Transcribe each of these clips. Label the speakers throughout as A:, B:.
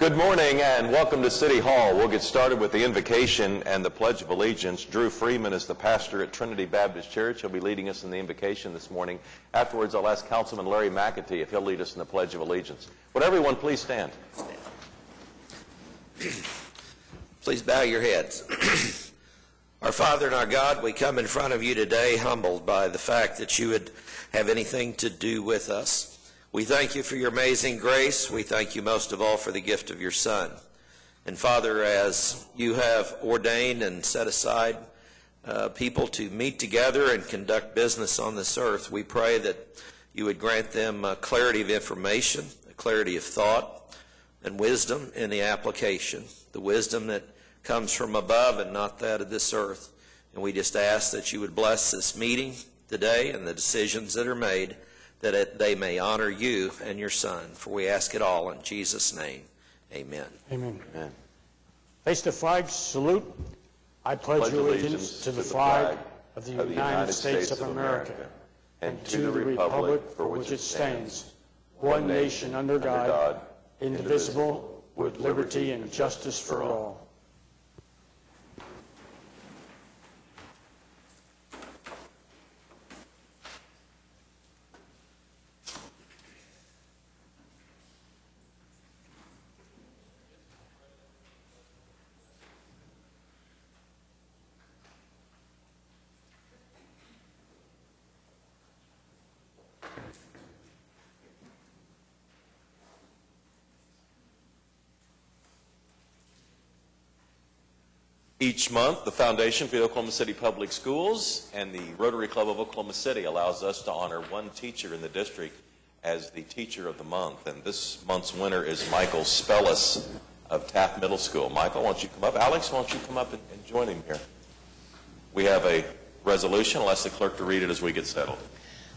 A: Good morning and welcome to City Hall. We'll get started with the invocation and the Pledge of Allegiance. Drew Freeman is the pastor at Trinity Baptist Church. He'll be leading us in the invocation this morning. Afterwards, I'll ask Councilman Larry McAtee if he'll lead us in the Pledge of Allegiance. Would everyone please stand?
B: Please bow your heads. Our Father and our God, we come in front of you today humbled by the fact that you would have anything to do with us. We thank you for your amazing grace. We thank you most of all for the gift of your Son. And Father, as you have ordained and set aside people to meet together and conduct business on this earth, we pray that you would grant them clarity of information, clarity of thought, and wisdom in the application, the wisdom that comes from above and not that of this earth. And we just ask that you would bless this meeting today and the decisions that are made, that they may honor you and your Son. For we ask it all in Jesus' name. Amen.
C: Amen. Amen. Face the flag, salute. I pledge allegiance to the flag of the United States of America and to the republic for which it stands, one nation under God, indivisible, with liberty and justice for all.
A: Each month, the Foundation for the Oklahoma City Public Schools and the Rotary Club of Oklahoma City allows us to honor one teacher in the district as the Teacher of the Month. And this month's winner is Michael Spellis of Taft Middle School. Michael, why don't you come up? Alex, why don't you come up and join him here? We have a resolution. I'll ask the clerk to read it as we get settled.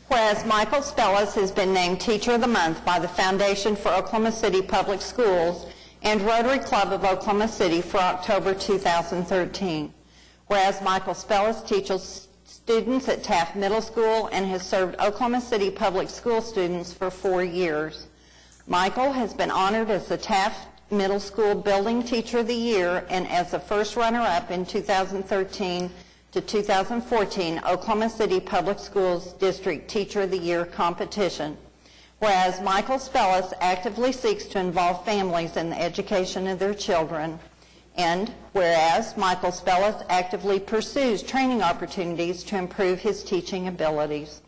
D: Whereas Michael Spellis has been named Teacher of the Month by the Foundation for Oklahoma City Public Schools and Rotary Club of Oklahoma City for October 2013. Whereas Michael Spellis teaches students at Taft Middle School and has served Oklahoma City Public School students for 4 years. Michael has been honored as the Taft Middle School Building Teacher of the Year and as the first runner-up in 2013 to 2014 Oklahoma City Public Schools District Teacher of the Year competition. Whereas Michael Spellis actively seeks to involve families in the education of their children, and whereas Michael Spellis actively pursues training opportunities to improve his teaching abilities.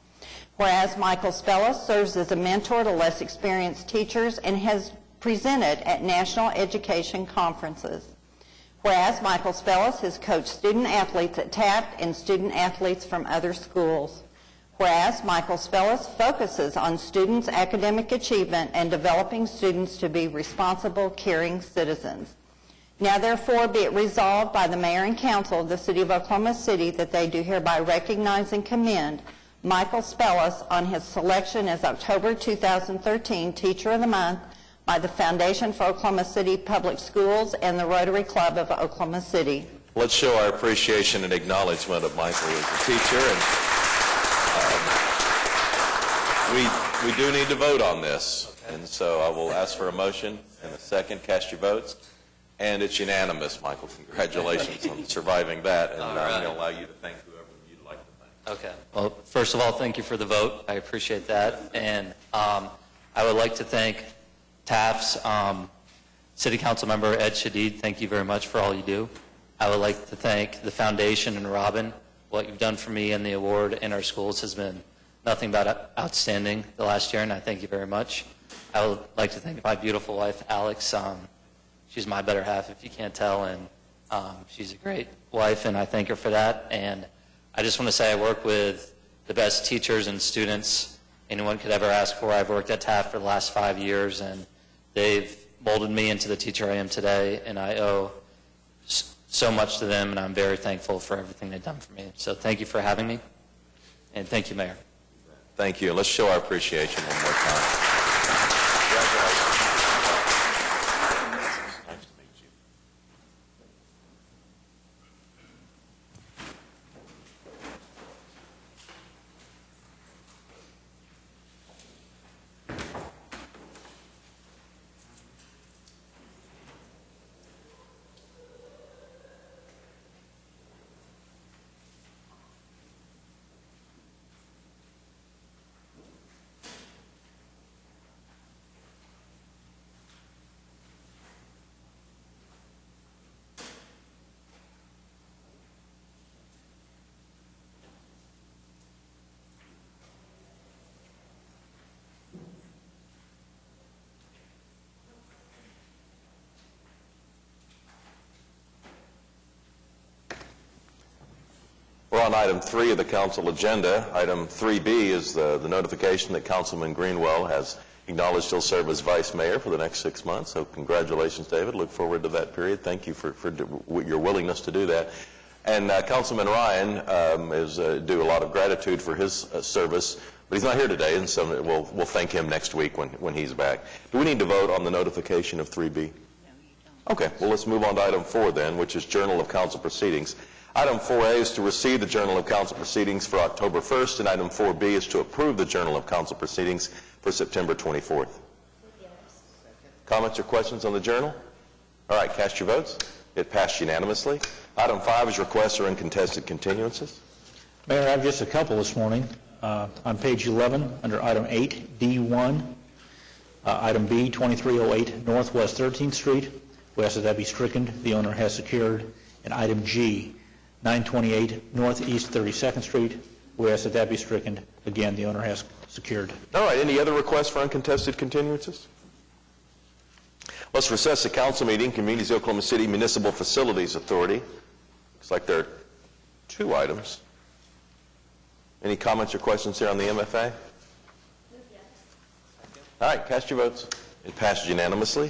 D: Whereas Michael Spellis serves as a mentor to less experienced teachers and has presented at national education conferences. Whereas Michael Spellis has coached student athletes at Taft and student athletes from other schools. Whereas Michael Spellis focuses on students' academic achievement and developing students to be responsible, caring citizens. Now therefore be it resolved by the Mayor and Council of the City of Oklahoma City that they do hereby recognize and commend Michael Spellis on his selection as October 2013 Teacher of the Month by the Foundation for Oklahoma City Public Schools and the Rotary Club of Oklahoma City.
A: Let's show our appreciation and acknowledgement of Michael as a teacher. We do need to vote on this, and so I will ask for a motion and a second. Cast your votes. And it's unanimous, Michael. Congratulations on surviving that, and I'm going to allow you to thank whoever you'd like to thank.
E: Okay. Well, first of all, thank you for the vote. I appreciate that. And I would like to thank Taft's City Council member, Ed Shadid. Thank you very much for all you do. I would like to thank the Foundation and Robin. What you've done for me and the award in our schools has been nothing but outstanding the last year, and I thank you very much. I would like to thank my beautiful wife, Alex. She's my better half, if you can't tell, and she's a great wife, and I thank her for that. And I just want to say I work with the best teachers and students anyone could ever ask for. I've worked at Taft for the last 5 years, and they've molded me into the teacher I am today, and I owe so much to them, and I'm very thankful for everything they've done for me. So thank you for having me, and thank you, Mayor.
A: Thank you. Let's show our appreciation one more time. Congratulations. Nice to meet you. We're on item 3 of the council agenda. Item 3B is the notification that Councilman Greenwell has acknowledged he'll serve as vice mayor for the next 6 months. So congratulations, David. Look forward to that period. Thank you for your willingness to do that. And Councilman Ryan is due a lot of gratitude for his service, but he's not here today, and so we'll thank him next week when he's back. Do we need to vote on the notification of 3B? No, you don't. Okay, well, let's move on to item 4 then, which is Journal of Council Proceedings. Item 4A is to receive the Journal of Council Proceedings for October 1st, and item 4B is to approve the Journal of Council Proceedings for September 24th. Comments or questions on the Journal? All right, cast your votes. It passed unanimously. Item 5 is requests or uncontested continuances.
F: Mayor, I have just a couple this morning. On page 11, under item 8, D1, item B, 2308 Northwest 13th Street. We ask that that be stricken. The owner has secured. And item G, 928 Northeast 32nd Street. We ask that that be stricken. Again, the owner has secured.
A: All right, any other requests for uncontested continuances? Let's recess the council meeting, convene as the Oklahoma City Municipal Facilities Authority. Looks like there are 2 items. Any comments or questions here on the MFA? All right, cast your votes. It passed unanimously.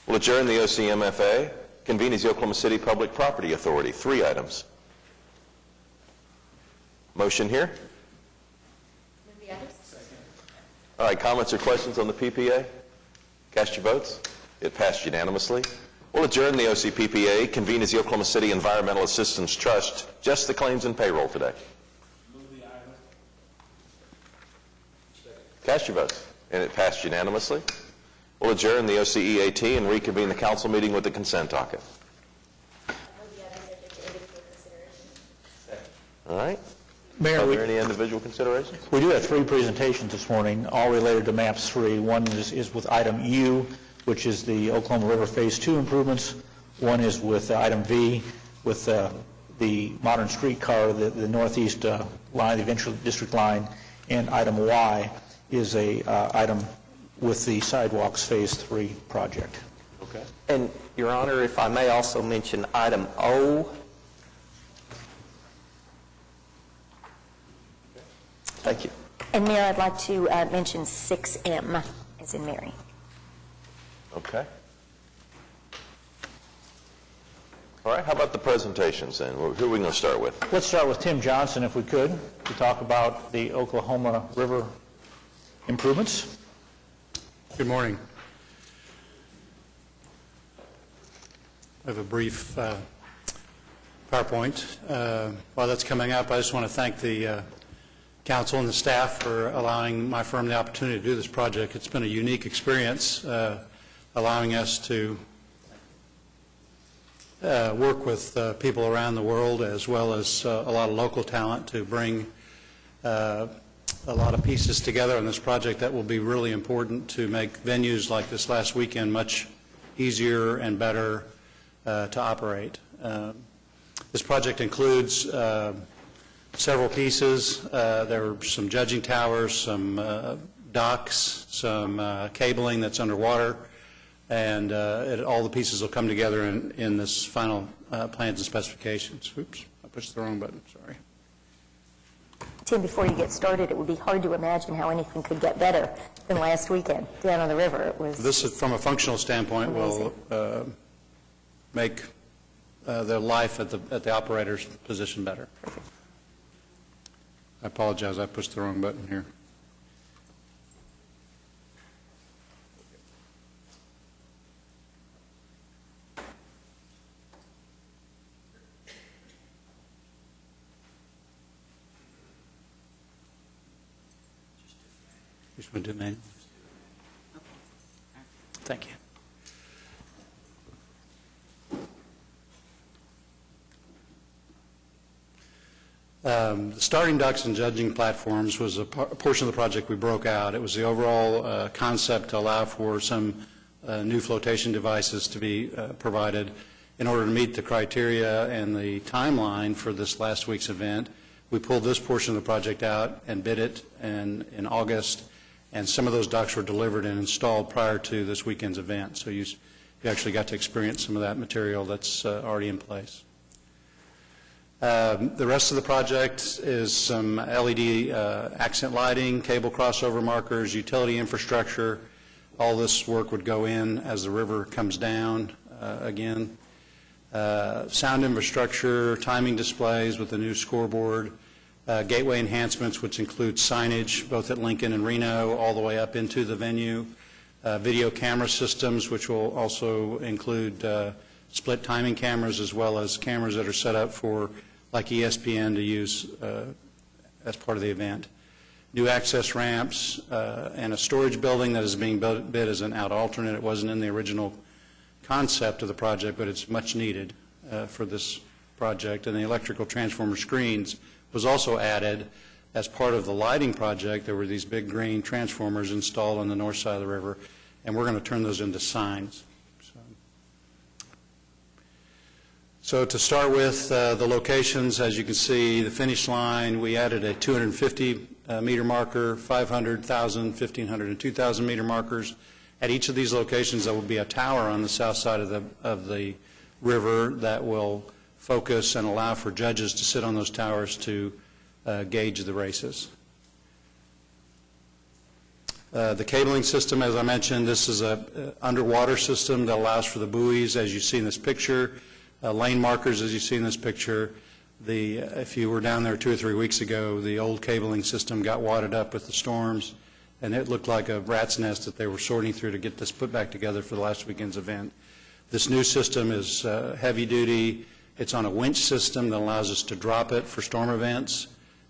A: We'll adjourn the OCMFA, convene as the Oklahoma City Public Property Authority. 3 items. Motion here? All right, comments or questions on the PPA? Cast your votes. It passed unanimously. We'll adjourn the OCPPA, convene as the Oklahoma City Environmental Assistance Trust. Just the claims and payroll today. Cast your votes. And it passed unanimously. We'll adjourn the OCEAT and reconvene the council meeting with the consent docket. All right.
F: Mayor,
A: Are there any individual considerations?
F: we do have 3 presentations this morning, all related to MAPS 3. One is with item U, which is the Oklahoma River Phase 2 improvements. One is with item V, with the modern streetcar, the northeast line, the Venture District line. And item Y is a item with the sidewalks Phase 3 project.
A: Okay.
B: And, Your Honor, if I may also mention item O. Thank you.
G: And Mayor, I'd like to mention 6M, as in Mary.
A: Okay. All right, how about the presentations then? Who are we going to start with?
F: Let's start with Tim Johnson, if we could, to talk about the Oklahoma River improvements.
H: Good morning. I have a brief PowerPoint. While that's coming up, I just want to thank the council and the staff for allowing my firm the opportunity to do this project. It's been a unique experience, allowing us to work with people around the world as well as a lot of local talent to bring a lot of pieces together on this project that will be really important to make venues like this last weekend much easier and better to operate. This project includes several pieces. There are some judging towers, some docks, some cabling that's underwater, and all the pieces will come together in this final plans and specifications. Oops, I pushed the wrong button, sorry.
G: Tim, before you get started, it would be hard to imagine how anything could get better than last weekend down on the river. It was
H: This, from a functional standpoint, will make their life at the operator's position better. I apologize, I pushed the wrong button here. You just want to do manual? Thank you. The starting docks and judging platforms was a portion of the project we broke out. It was the overall concept to allow for some new flotation devices to be provided in order to meet the criteria and the timeline for this last week's event. We pulled this portion of the project out and bid it in August, and some of those docks were delivered and installed prior to this weekend's event. So you, you actually got to experience some of that material that's already in place. The rest of the project is some LED accent lighting, cable crossover markers, utility infrastructure. All this work would go in as the river comes down again. Sound infrastructure, timing displays with the new scoreboard, gateway enhancements, which include signage both at Lincoln and Reno all the way up into the venue, video camera systems, which will also include split timing cameras as well as cameras that are set up for like ESPN to use as part of the event. New access ramps and a storage building that is being bid as an out alternate. It wasn't in the original concept of the project, but it's much needed for this project. And the electrical transformer screens was also added as part of the lighting project. There were these big green transformers installed on the north side of the river, and we're going to turn those into signs. So to start with, the locations, as you can see, the finish line, we added a 250-meter marker, 500, 1,000, 1,500, and 2,000 meter markers. At each of these locations, there will be a tower on the south side of the river that will focus and allow for judges to sit on those towers to gauge the races. The cabling system, as I mentioned, this is an underwater system that allows for the buoys, as you see in this picture, lane markers, as you see in this picture. If you were down there 2 or 3 weeks ago, the old cabling system got wadded up with the storms, and it looked like a rat's nest that they were sorting through to get this put back together for the last weekend's event. This new system is heavy duty. It's on a winch system that allows us to drop it for storm events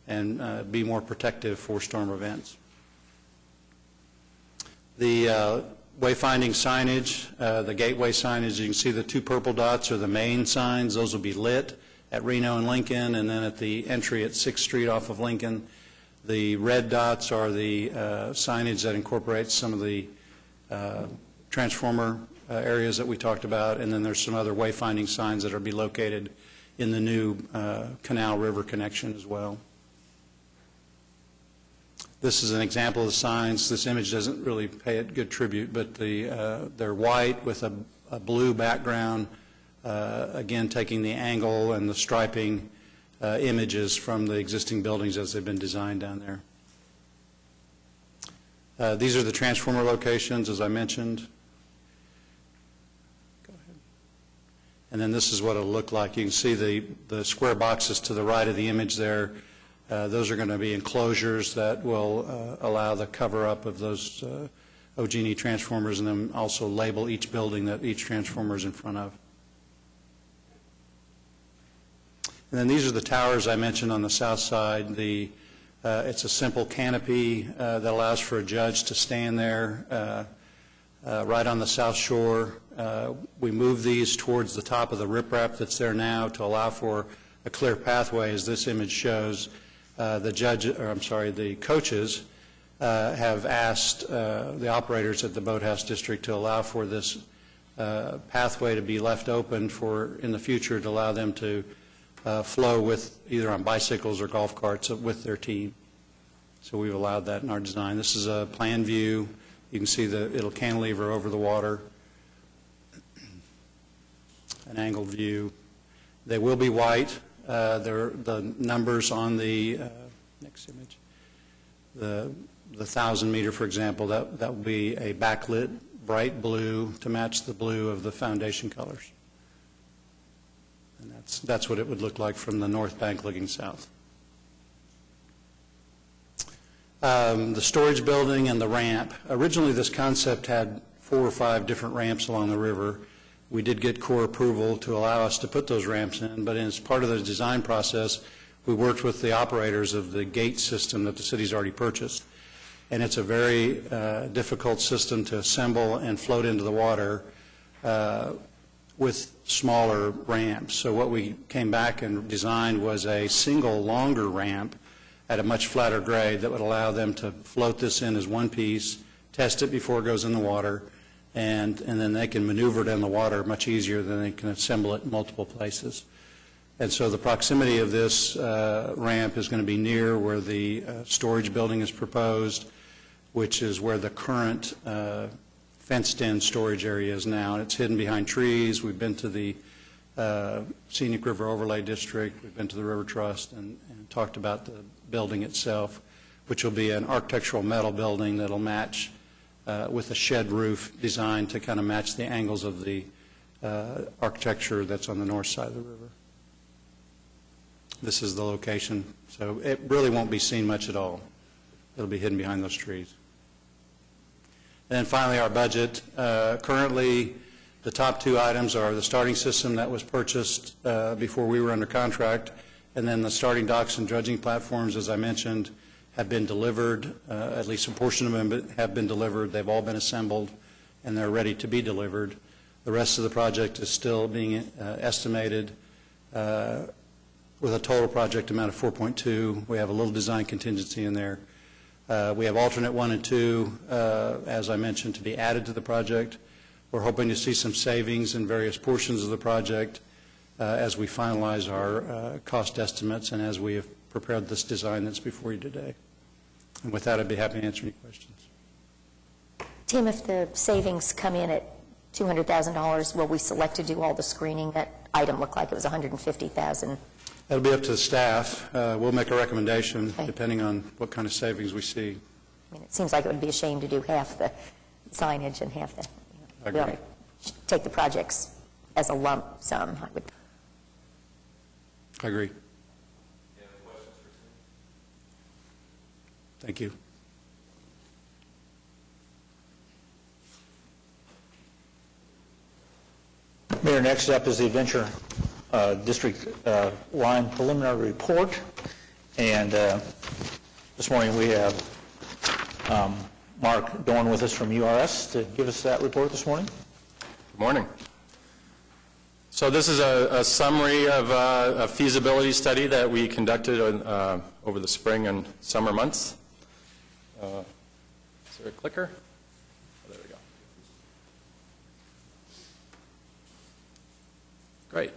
H: and be more protective for storm events. The wayfinding signage, the gateway signage, you can see the 2 purple dots are the main signs. Those will be lit at Reno and Lincoln, and then at the entry at 6th Street off of Lincoln. The red dots are the signage that incorporates some of the transformer areas that we talked about, and then there's some other wayfinding signs that will be located in the new Canal River connection as well. This is an example of the signs. This image doesn't really pay it good tribute, but they're white with a blue background, again taking the angle and the striping images from the existing buildings as they've been designed down there. These are the transformer locations, as I mentioned. Go ahead. And then this is what it'll look like. You can see the square boxes to the right of the image there. Those are going to be enclosures that will allow the cover-up of those OG&E transformers, and then also label each building that each transformer is in front of. And then these are the towers I mentioned on the south side. It's a simple canopy that allows for a judge to stand there right on the south shore. We move these towards the top of the riprap that's there now to allow for a clear pathway, as this image shows. The coaches have asked the operators at the Boathouse District to allow for this pathway to be left open for, in the future, to allow them to flow with either on bicycles or golf carts with their team. So we've allowed that in our design. This is a plan view. You can see it'll cantilever over the water, an angled view. They will be white. The numbers on the next image, the 1,000 meter, for example, that will be a backlit bright blue to match the blue of the foundation colors. And that's what it would look like from the north bank looking south. The storage building and the ramp. Originally, this concept had 4 or 5 different ramps along the river. We did get Corps approval to allow us to put those ramps in, but as part of the design process, we worked with the operators of the gate system that the city's already purchased. And it's a very difficult system to assemble and float into the water with smaller ramps. So what we came back and designed was a single longer ramp at a much flatter grade that would allow them to float this in as one piece, test it before it goes in the water, and then they can maneuver it in the water much easier than they can assemble it in multiple places. And so the proximity of this ramp is going to be near where the storage building is proposed, which is where the current fenced-in storage area is now. It's hidden behind trees. We've been to the Scenic River Overlay District. We've been to the River Trust and talked about the building itself, which will be an architectural metal building that'll match with a shed roof designed to kind of match the angles of the architecture that's on the north side of the river. This is the location, so it really won't be seen much at all. It'll be hidden behind those trees. And then finally, our budget. Currently, the top two items are the starting system that was purchased before we were under contract, and then the starting docks and dredging platforms, as I mentioned, have been delivered. At least a portion of them have been delivered. They've all been assembled, and they're ready to be delivered. The rest of the project is still being estimated with a total project amount of 4.2. We have a little design contingency in there. We have alternate 1 and 2, as I mentioned, to be added to the project. We're hoping to see some savings in various portions of the project as we finalize our cost estimates and as we have prepared this design that's before you today. And with that, I'd be happy to answer any questions.
G: Tim, if the savings come in at $200,000, will we select to do all the screening? That item looked like it was $150,000.
H: That'll be up to the staff. We'll make a recommendation
G: Okay.
H: depending on what kind of savings we see.
G: I mean, it seems like it would be a shame to do half the signage and half the,
H: I
G: we ought
H: agree.
G: to take the projects as a lump sum. I would.
H: I agree. Thank you.
F: Mayor, next up is the Adventure District line preliminary report. And this morning we have Mark Dorn with us from URS to give us that report this morning.
I: Good morning. So this is a summary of a feasibility study that we conducted over the spring and summer months. Is there a clicker? Oh, there we go. Great.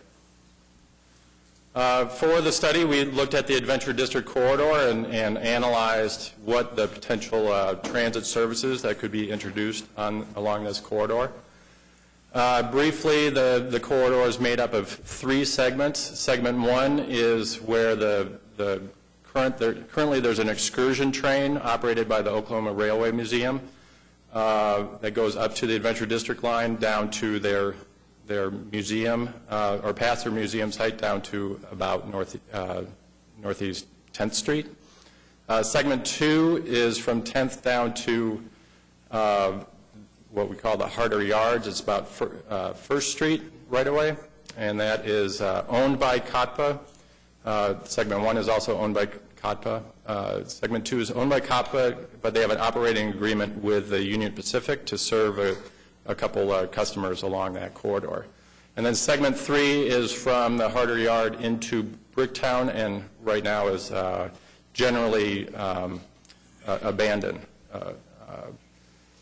I: For the study, we looked at the Adventure District corridor and analyzed what the potential transit services that could be introduced along this corridor. Briefly, the corridor is made up of 3 segments. Segment 1 is where currently there's an excursion train operated by the Oklahoma Railway Museum that goes up to the Adventure District line down to their museum, or past their museum site down to about northeast 10th Street. Segment 2 is from 10th down to what we call the Harder Yards. It's about First Street right away, and that is owned by COTPA. Segment 1 is also owned by COTPA. Segment 2 is owned by COTPA, but they have an operating agreement with the Union Pacific to serve a couple customers along that corridor. And then segment 3 is from the Harder Yard into Bricktown, and right now is generally abandoned.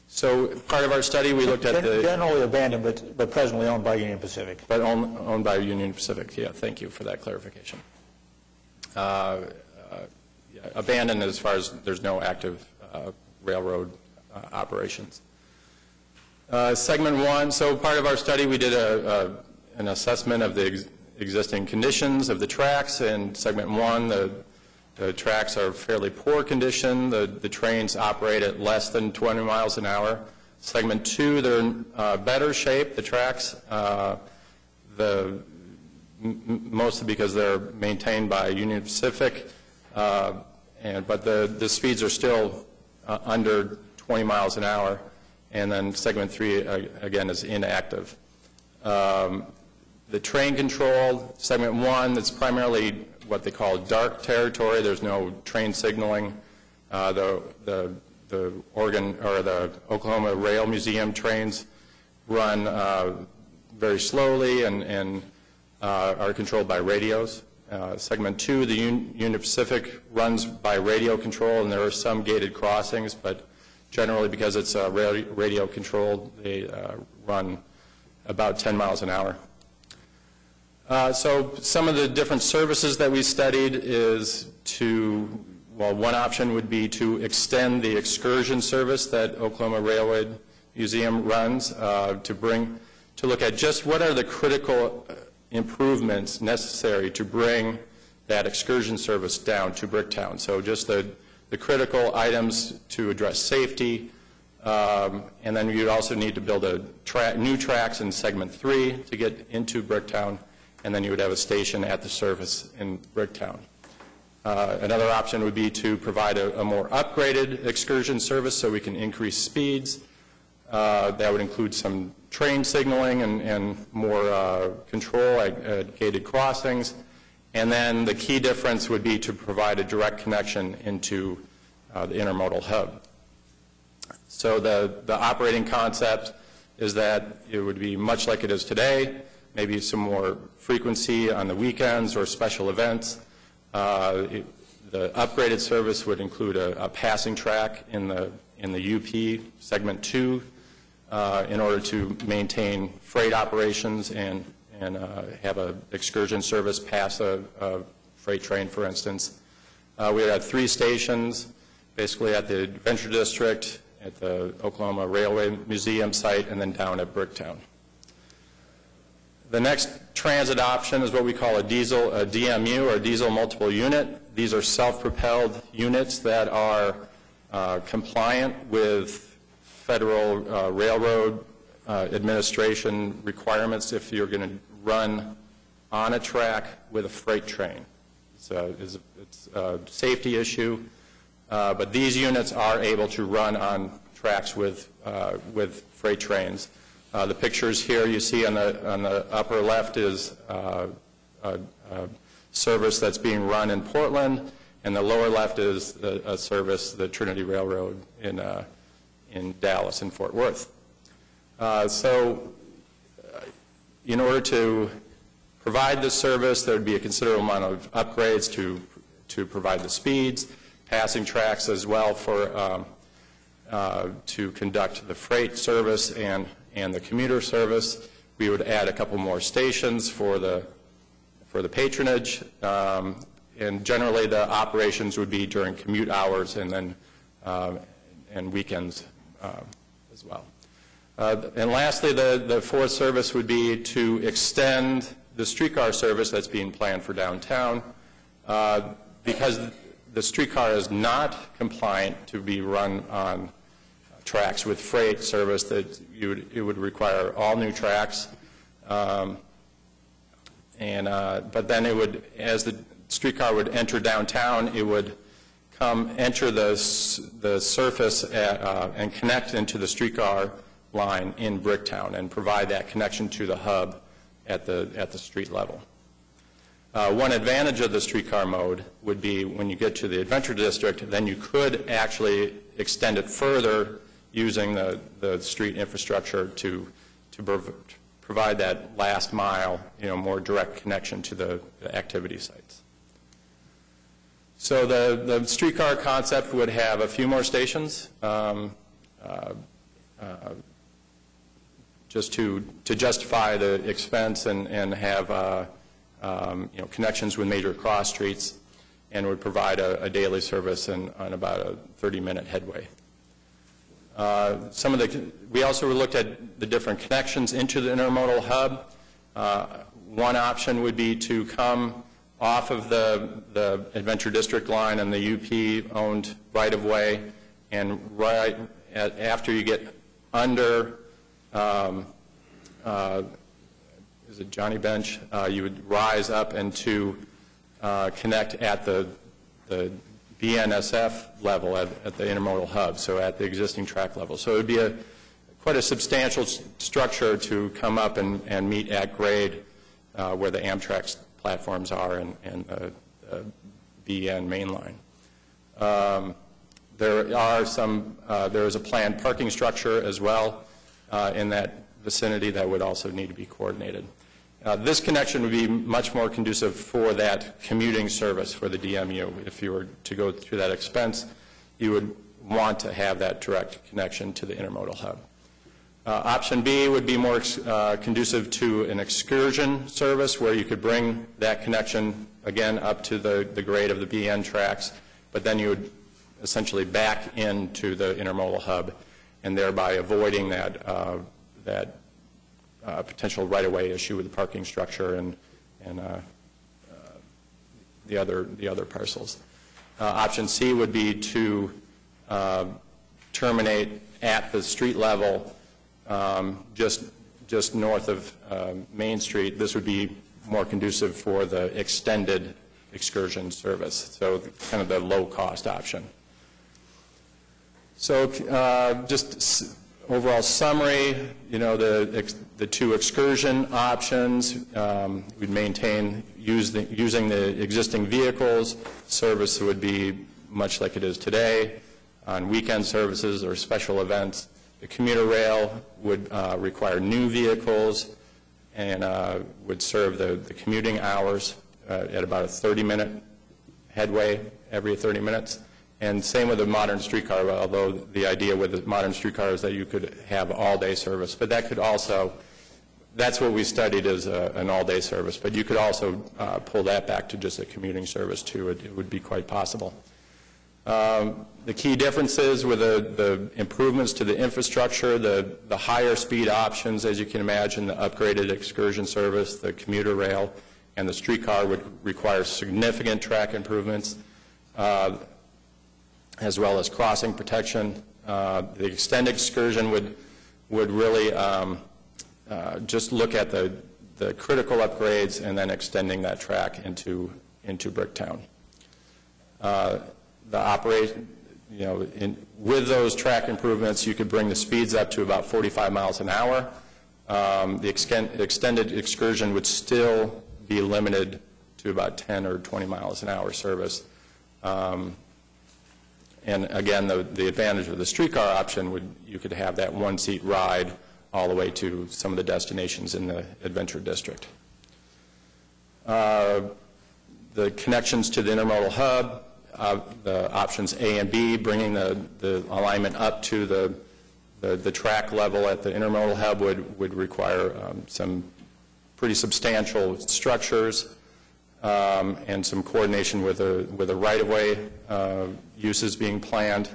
I: So part of our study, we looked at the...
F: Generally abandoned, but presently owned by Union Pacific.
I: But owned by Union Pacific, yeah, thank you for that clarification. Abandoned as far as there's no active railroad operations. Segment 1, so part of our study, we did an assessment of the existing conditions of the tracks. In segment 1, the tracks are fairly poor condition. The trains operate at less than 20 miles an hour. Segment 2, they're in better shape, the tracks, mostly because they're maintained by Union Pacific, but the speeds are still under 20 miles an hour. And then segment 3, again, is inactive. The train control, segment 1, it's primarily what they call dark territory. There's no train signaling. The Oregon or the Oklahoma Rail Museum trains run very slowly and are controlled by radios. Segment 2, the Union Pacific runs by radio control, and there are some gated crossings, but generally, because it's radio controlled, they run about 10 miles an hour. So some of the different services that we studied is one option would be to extend the excursion service that Oklahoma Railway Museum runs to look at just what are the critical improvements necessary to bring that excursion service down to Bricktown. So just the critical items to address safety, and then you'd also need to build new tracks in segment 3 to get into Bricktown, and then you would have a station at the surface in Bricktown. Another option would be to provide a more upgraded excursion service so we can increase speeds. That would include some train signaling and more control at gated crossings. And then the key difference would be to provide a direct connection into the intermodal hub. So the operating concept is that it would be much like it is today, maybe some more frequency on the weekends or special events. The upgraded service would include a passing track in the UP segment 2 in order to maintain freight operations and have an excursion service past a freight train, for instance. We would have 3 stations, basically at the Adventure District, at the Oklahoma Railway Museum site, and then down at Bricktown. The next transit option is what we call a DMU, or a diesel multiple unit. These are self-propelled units that are compliant with federal railroad administration requirements if you're going to run on a track with a freight train. It's a safety issue, but these units are able to run on tracks with freight trains. The pictures here you see on the upper left is a service that's being run in Portland, and the lower left is a service, the Trinity Railroad in Dallas and Fort Worth. So in order to provide this service, there would be a considerable amount of upgrades to provide the speeds, passing tracks as well for to conduct the freight service and the commuter service. We would add a couple more stations for the patronage, and generally the operations would be during commute hours and then and weekends as well. And lastly, the fourth service would be to extend the streetcar service that's being planned for downtown. Because the streetcar is not compliant to be run on tracks with freight service, that it would require all new tracks. But then it would, as the streetcar would enter downtown, it would enter the surface and connect into the streetcar line in Bricktown and provide that connection to the hub at the street level. One advantage of the streetcar mode would be when you get to the Adventure District, then you could actually extend it further using the street infrastructure to provide that last mile, more direct connection to the activity sites. So the streetcar concept would have a few more stations, just to justify the expense and have connections with major cross streets, and would provide a daily service on about a 30-minute headway. We also looked at the different connections into the intermodal hub. One option would be to come off of the Adventure District line and the UP-owned right-of-way, and right after you get under, is it Johnny Bench, you would rise up and to connect at the BNSF level at the intermodal hub, so at the existing track level. So it would be quite a substantial structure to come up and meet at grade where the Amtrak platforms are and the BN main line. There is a planned parking structure as well in that vicinity that would also need to be coordinated. This connection would be much more conducive for that commuting service for the DMU. If you were to go through that expense, you would want to have that direct connection to the intermodal hub. Option B would be more conducive to an excursion service where you could bring that connection, again, up to the grade of the BN tracks, but then you would essentially back into the intermodal hub and thereby avoiding that potential right-of-way issue with the parking structure and the other parcels. Option C would be to terminate at the street level just north of Main Street. This would be more conducive for the extended excursion service, so kind of the low-cost option. So just overall summary, you know, the two excursion options, we'd maintain using the existing vehicles. Service would be much like it is today on weekend services or special events. The commuter rail would require new vehicles and would serve the commuting hours at about a 30-minute headway every 30 minutes. And same with the modern streetcar, although the idea with the modern streetcar is that you could have all-day service. But that could also, that's what we studied as an all-day service. But you could also pull that back to just a commuting service, too. It would be quite possible. The key differences with the improvements to the infrastructure, the higher speed options, as you can imagine, the upgraded excursion service, the commuter rail, and the streetcar would require significant track improvements, as well as crossing protection. The extended excursion would really just look at the critical upgrades and then extending that track into Bricktown. The operation, you know, with those track improvements, you could bring the speeds up to about 45 miles an hour. The extended excursion would still be limited to about 10 or 20 miles an hour service. And again, the advantage of the streetcar option would, you could have that one-seat ride all the way to some of the destinations in the Adventure District. The connections to the intermodal hub, the options A and B, bringing the alignment up to the track level at the intermodal hub would require some pretty substantial structures and some coordination with the right-of-way uses being planned.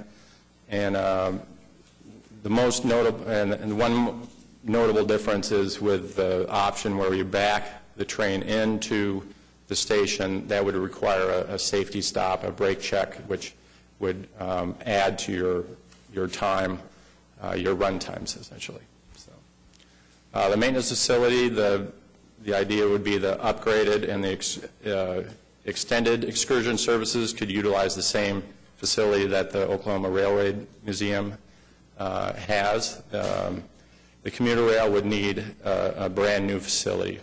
I: And the most notable, and one notable difference is with the option where you back the train into the station, that would require a safety stop, a brake check, which would add to your time, your run times, essentially. So, the maintenance facility, the idea would be the upgraded and the extended excursion services could utilize the same facility that the Oklahoma Railway Museum has. The commuter rail would need a brand new facility,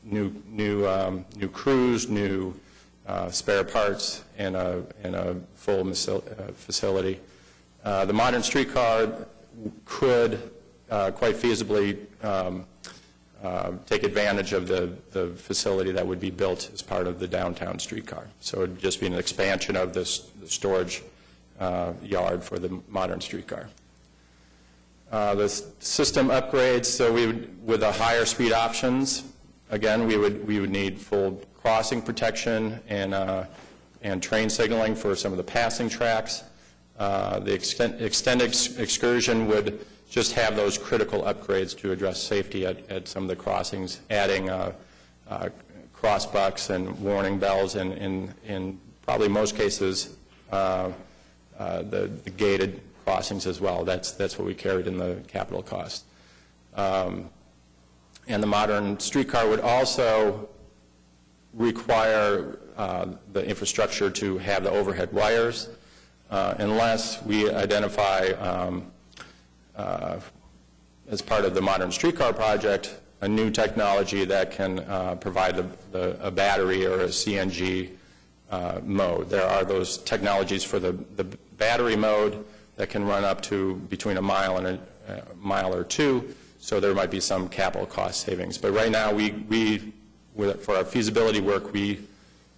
I: new crews, new spare parts, and a full facility. The modern streetcar could quite feasibly take advantage of the facility that would be built as part of the downtown streetcar. So it would just be an expansion of the storage yard for the modern streetcar. The system upgrades, so we would, with the higher speed options, again, we would need full crossing protection and train signaling for some of the passing tracks. The extended excursion would just have those critical upgrades to address safety at some of the crossings, adding crossbucks and warning bells, and in probably most cases, the gated crossings as well. That's what we carried in the capital cost. And the modern streetcar would also require the infrastructure to have the overhead wires, unless we identify as part of the modern streetcar project a new technology that can provide a battery or a CNG mode. There are those technologies for the battery mode that can run up to between a mile and a mile or two, so there might be some capital cost savings. But right now, for our feasibility work, we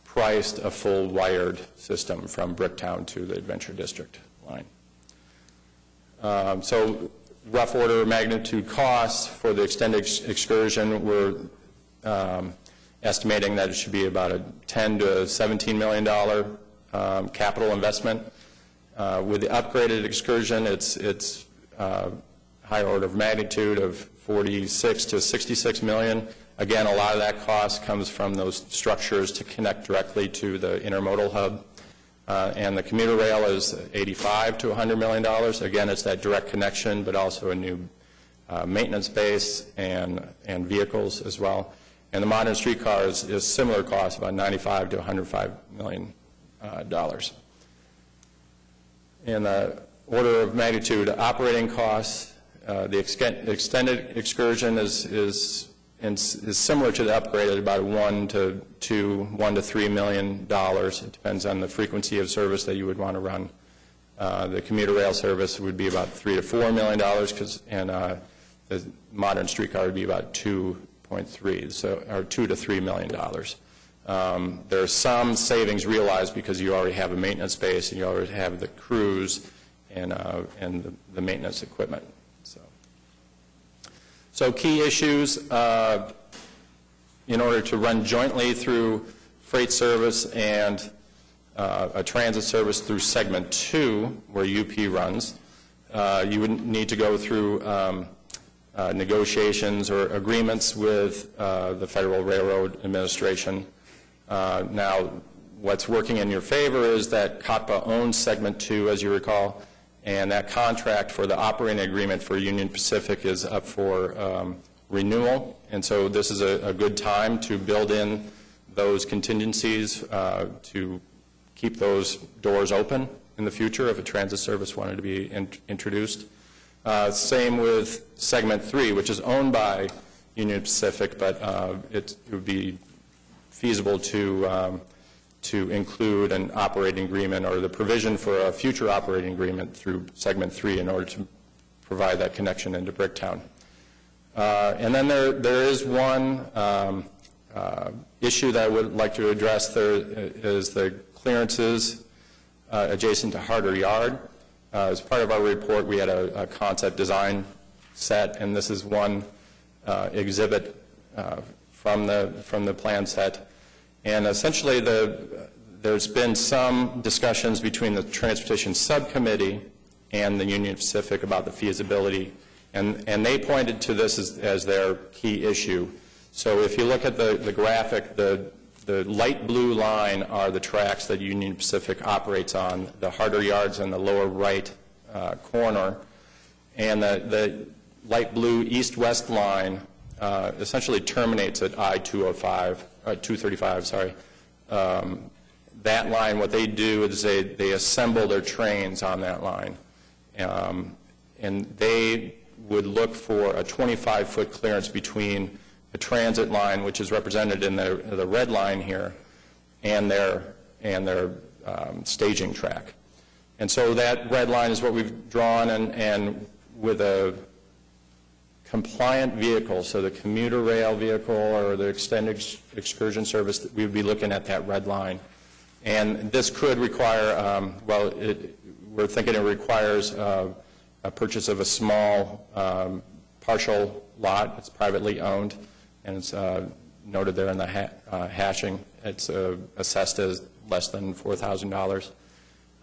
I: priced a full wired system from Bricktown to the Adventure District line. So rough order of magnitude costs for the extended excursion, we're estimating that it should be about a $10 to $17 million capital investment. With the upgraded excursion, it's higher order of magnitude of 46 to 66 million. Again, a lot of that cost comes from those structures to connect directly to the intermodal hub. And the commuter rail is 85 to 100 million dollars. Again, it's that direct connection, but also a new maintenance base and vehicles as well. And the modern streetcar is similar cost, about 95 to 105 million dollars. In the order of magnitude operating costs, the extended excursion is similar to the upgrade at about $1 to $3 million. It depends on the frequency of service that you would want to run. The commuter rail service would be about $3 to $4 million, and the modern streetcar would be about 2.3, so or $2 to $3 million. There are some savings realized because you already have a maintenance base and you already have the crews and the maintenance equipment. So key issues in order to run jointly through freight service and a transit service through segment 2, where UP runs. You would need to go through negotiations or agreements with the Federal Railroad Administration. Now, what's working in your favor is that COTPA owns segment 2, as you recall, and that contract for the operating agreement for Union Pacific is up for renewal. And so this is a good time to build in those contingencies to keep those doors open in the future if a transit service wanted to be introduced. Same with segment 3, which is owned by Union Pacific, but it would be feasible to include an operating agreement or the provision for a future operating agreement through segment 3 in order to provide that connection into Bricktown. And then there is one issue that I would like to address. There is the clearances adjacent to Harder Yard. As part of our report, we had a concept design set, and this is one exhibit from the plan set. And essentially, there's been some discussions between the Transportation Subcommittee and the Union Pacific about the feasibility, and they pointed to this as their key issue. So if you look at the graphic, the light blue line are the tracks that Union Pacific operates on, the Harder Yards in the lower right corner, and the light blue east-west line essentially terminates at I-235, sorry. That line, what they do is they assemble their trains on that line. And they would look for a 25-foot clearance between the transit line, which is represented in the red line here, and their staging track. And so that red line is what we've drawn, and with a compliant vehicle, so the commuter rail vehicle or the extended excursion service, we would be looking at that red line. And this could require, we're thinking it requires a purchase of a small partial lot. It's privately owned, and it's noted there in the hashing. It's assessed as less than $4,000.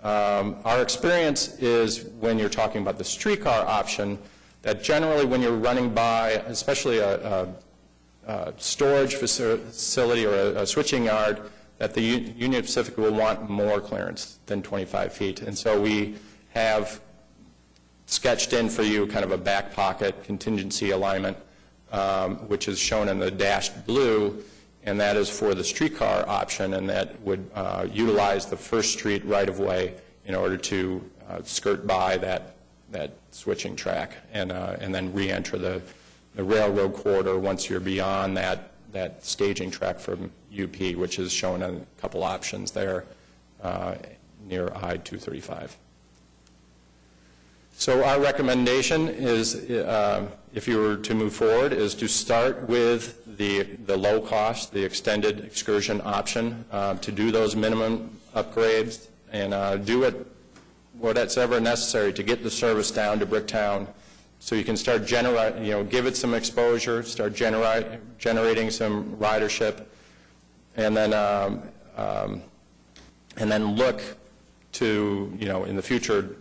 I: Our experience is when you're talking about the streetcar option, that generally when you're running by, especially a storage facility or a switching yard, that the Union Pacific will want more clearance than 25 feet. And so we have sketched in for you kind of a back pocket contingency alignment, which is shown in the dashed blue, and that is for the streetcar option, and that would utilize the First Street right-of-way in order to skirt by that switching track and then re-enter the railroad corridor once you're beyond that staging track from UP, which is shown in a couple options there near I-235. So our recommendation is, if you were to move forward, is to start with the low cost, the extended excursion option, to do those minimum upgrades and do what's ever necessary to get the service down to Bricktown, so you can start give it some exposure, start generating some ridership, and then look to in the future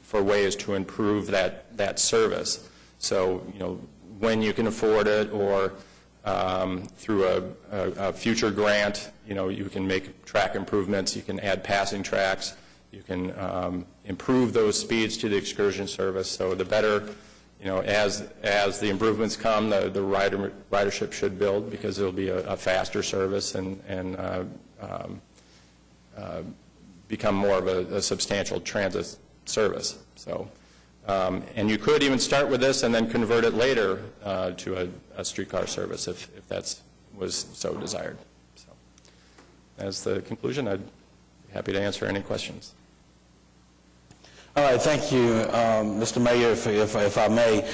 I: for ways to improve that service. So, when you can afford it, or through a future grant, you can make track improvements, you can add passing tracks, you can improve those speeds to the excursion service. So the better, as the improvements come, the ridership should build, because it'll be a faster service and become more of a substantial transit service. So, and you could even start with this and then convert it later to a streetcar service if that was so desired. So, as the conclusion, I'd be happy to answer any questions.
J: All right, thank you, Mr. Mayor, if I may.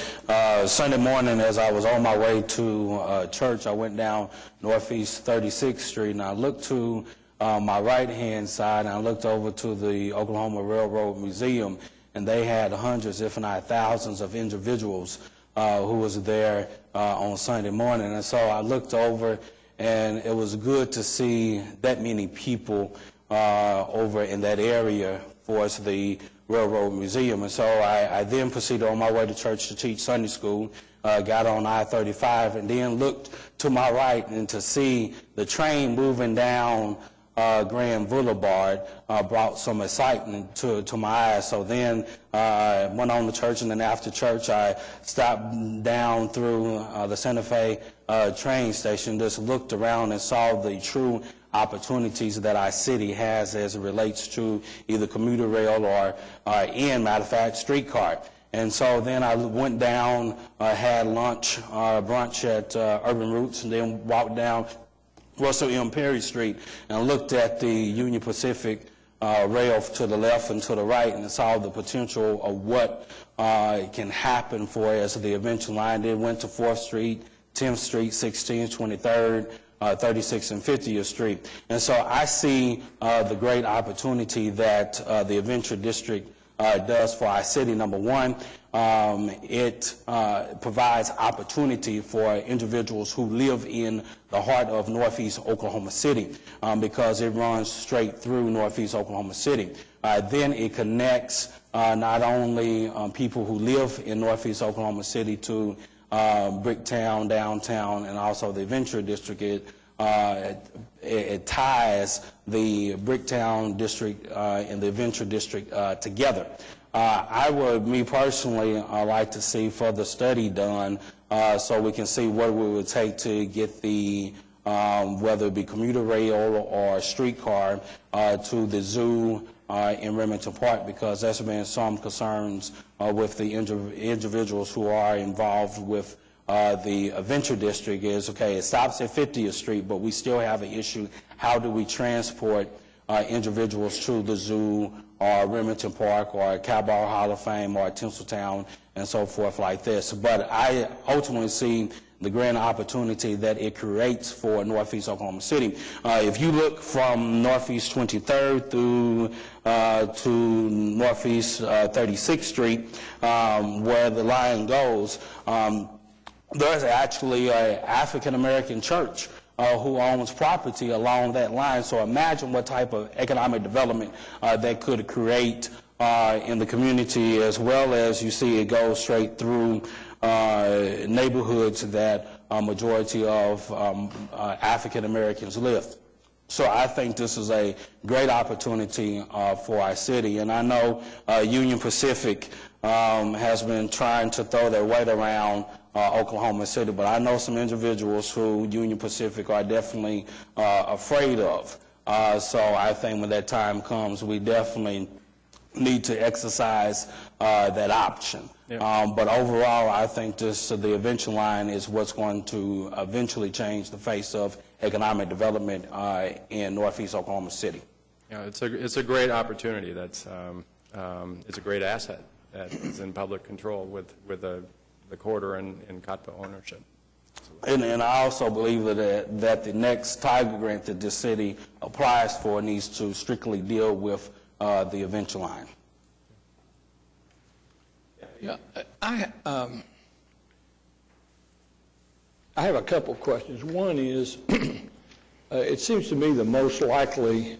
J: Sunday morning, as I was on my way to church, I went down Northeast 36th Street, and I looked to my right-hand side, and I looked over to the Oklahoma Railroad Museum, and they had hundreds, if not thousands, of individuals who was there on Sunday morning. And so I looked over, and it was good to see that many people over in that area for the Railroad Museum. And so I then proceeded on my way to church to teach Sunday school, got on I-35, and then looked to my right and to see the train moving down Grand Boulevard brought some excitement to my eyes. So then I went on to church, and then after church I stopped down through the Santa Fe train station, just looked around and saw the true opportunities that our city has as it relates to either commuter rail or, matter of fact, streetcar. And so then I went down, had lunch, brunch at Urban Roots, and then walked down Russell M. Perry Street and looked at the Union Pacific rail to the left and to the right, and saw the potential of what can happen for as the eventual line. Then went to 4th Street, 10th Street, 16th, 23rd, 36th and 50th Street. And so I see the great opportunity that the Adventure District does for our city. Number one, it provides opportunity for individuals who live in the heart of Northeast Oklahoma City, because it runs straight through Northeast Oklahoma City. Then it connects not only people who live in Northeast Oklahoma City to Bricktown, downtown, and also the Adventure District. It ties the Bricktown District and the Adventure District together. I would, me personally, like to see further study done so we can see what it would take to get the, whether it be commuter rail or streetcar, to the zoo in Remington Park, because there's been some concerns with the individuals who are involved with the Adventure District. Is, okay, it stops at 50th Street, but we still have an issue. How do we transport individuals to the zoo or Remington Park or Cowboy Hall of Fame or Tinseltown and so forth like this? But I ultimately see the grand opportunity that it creates for Northeast Oklahoma City. If you look from Northeast 23rd through to Northeast 36th Street, where the line goes, there's actually an African-American church who owns property along that line. So imagine what type of economic development that could create in the community, as well as you see it goes straight through neighborhoods that a majority of African Americans live. So I think this is a great opportunity for our city. And I know Union Pacific has been trying to throw their weight around Oklahoma City, but I know some individuals who Union Pacific are definitely afraid of. So I think when that time comes, we definitely need to exercise that option. Yeah. But overall, I think the eventual line is what's going to eventually change the face of economic development in Northeast Oklahoma City.
I: Yeah, it's a great opportunity. It's a great asset that is in public control with the corridor and COTPA ownership.
J: And I also believe that the next Tiger grant that this city applies for needs to strictly deal with the eventual line.
K: Yeah, I have a couple of questions. One is, it seems to me the most likely